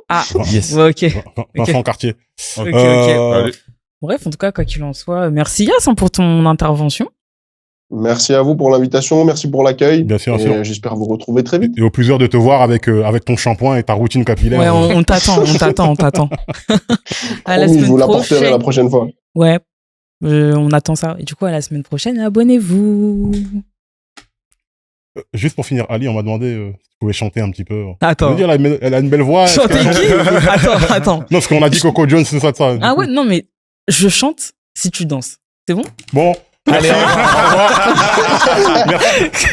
Ah, Yes. ouais, ok. Vincent Cartier. Ok, ok. Allez. Bref, en tout cas, quoi qu'il en soit, merci Yass hein, pour ton intervention. Merci à vous pour l'invitation. Merci pour l'accueil. Bien sûr, Et, bien sûr. j'espère vous retrouver très vite. Et au plaisir de te voir avec ton shampoing et ta routine capillaire. Ouais, on t'attend. À la Promis, je semaine vous l'apporterai prochaine. la prochaine fois. Ouais, on attend ça. Et du coup, à la semaine prochaine, abonnez-vous. Juste pour finir, Ali, on m'a demandé si tu pouvais chanter un petit peu. Attends. Je veux dire, elle a une belle voix. est-ce Chanter que- qui Attends. Non, parce qu'on a dit Coco Jones, c'est ça, de ça. Ah ouais, non, mais je chante si tu danses. C'est bon? Bon. Allez, Merci. Merci.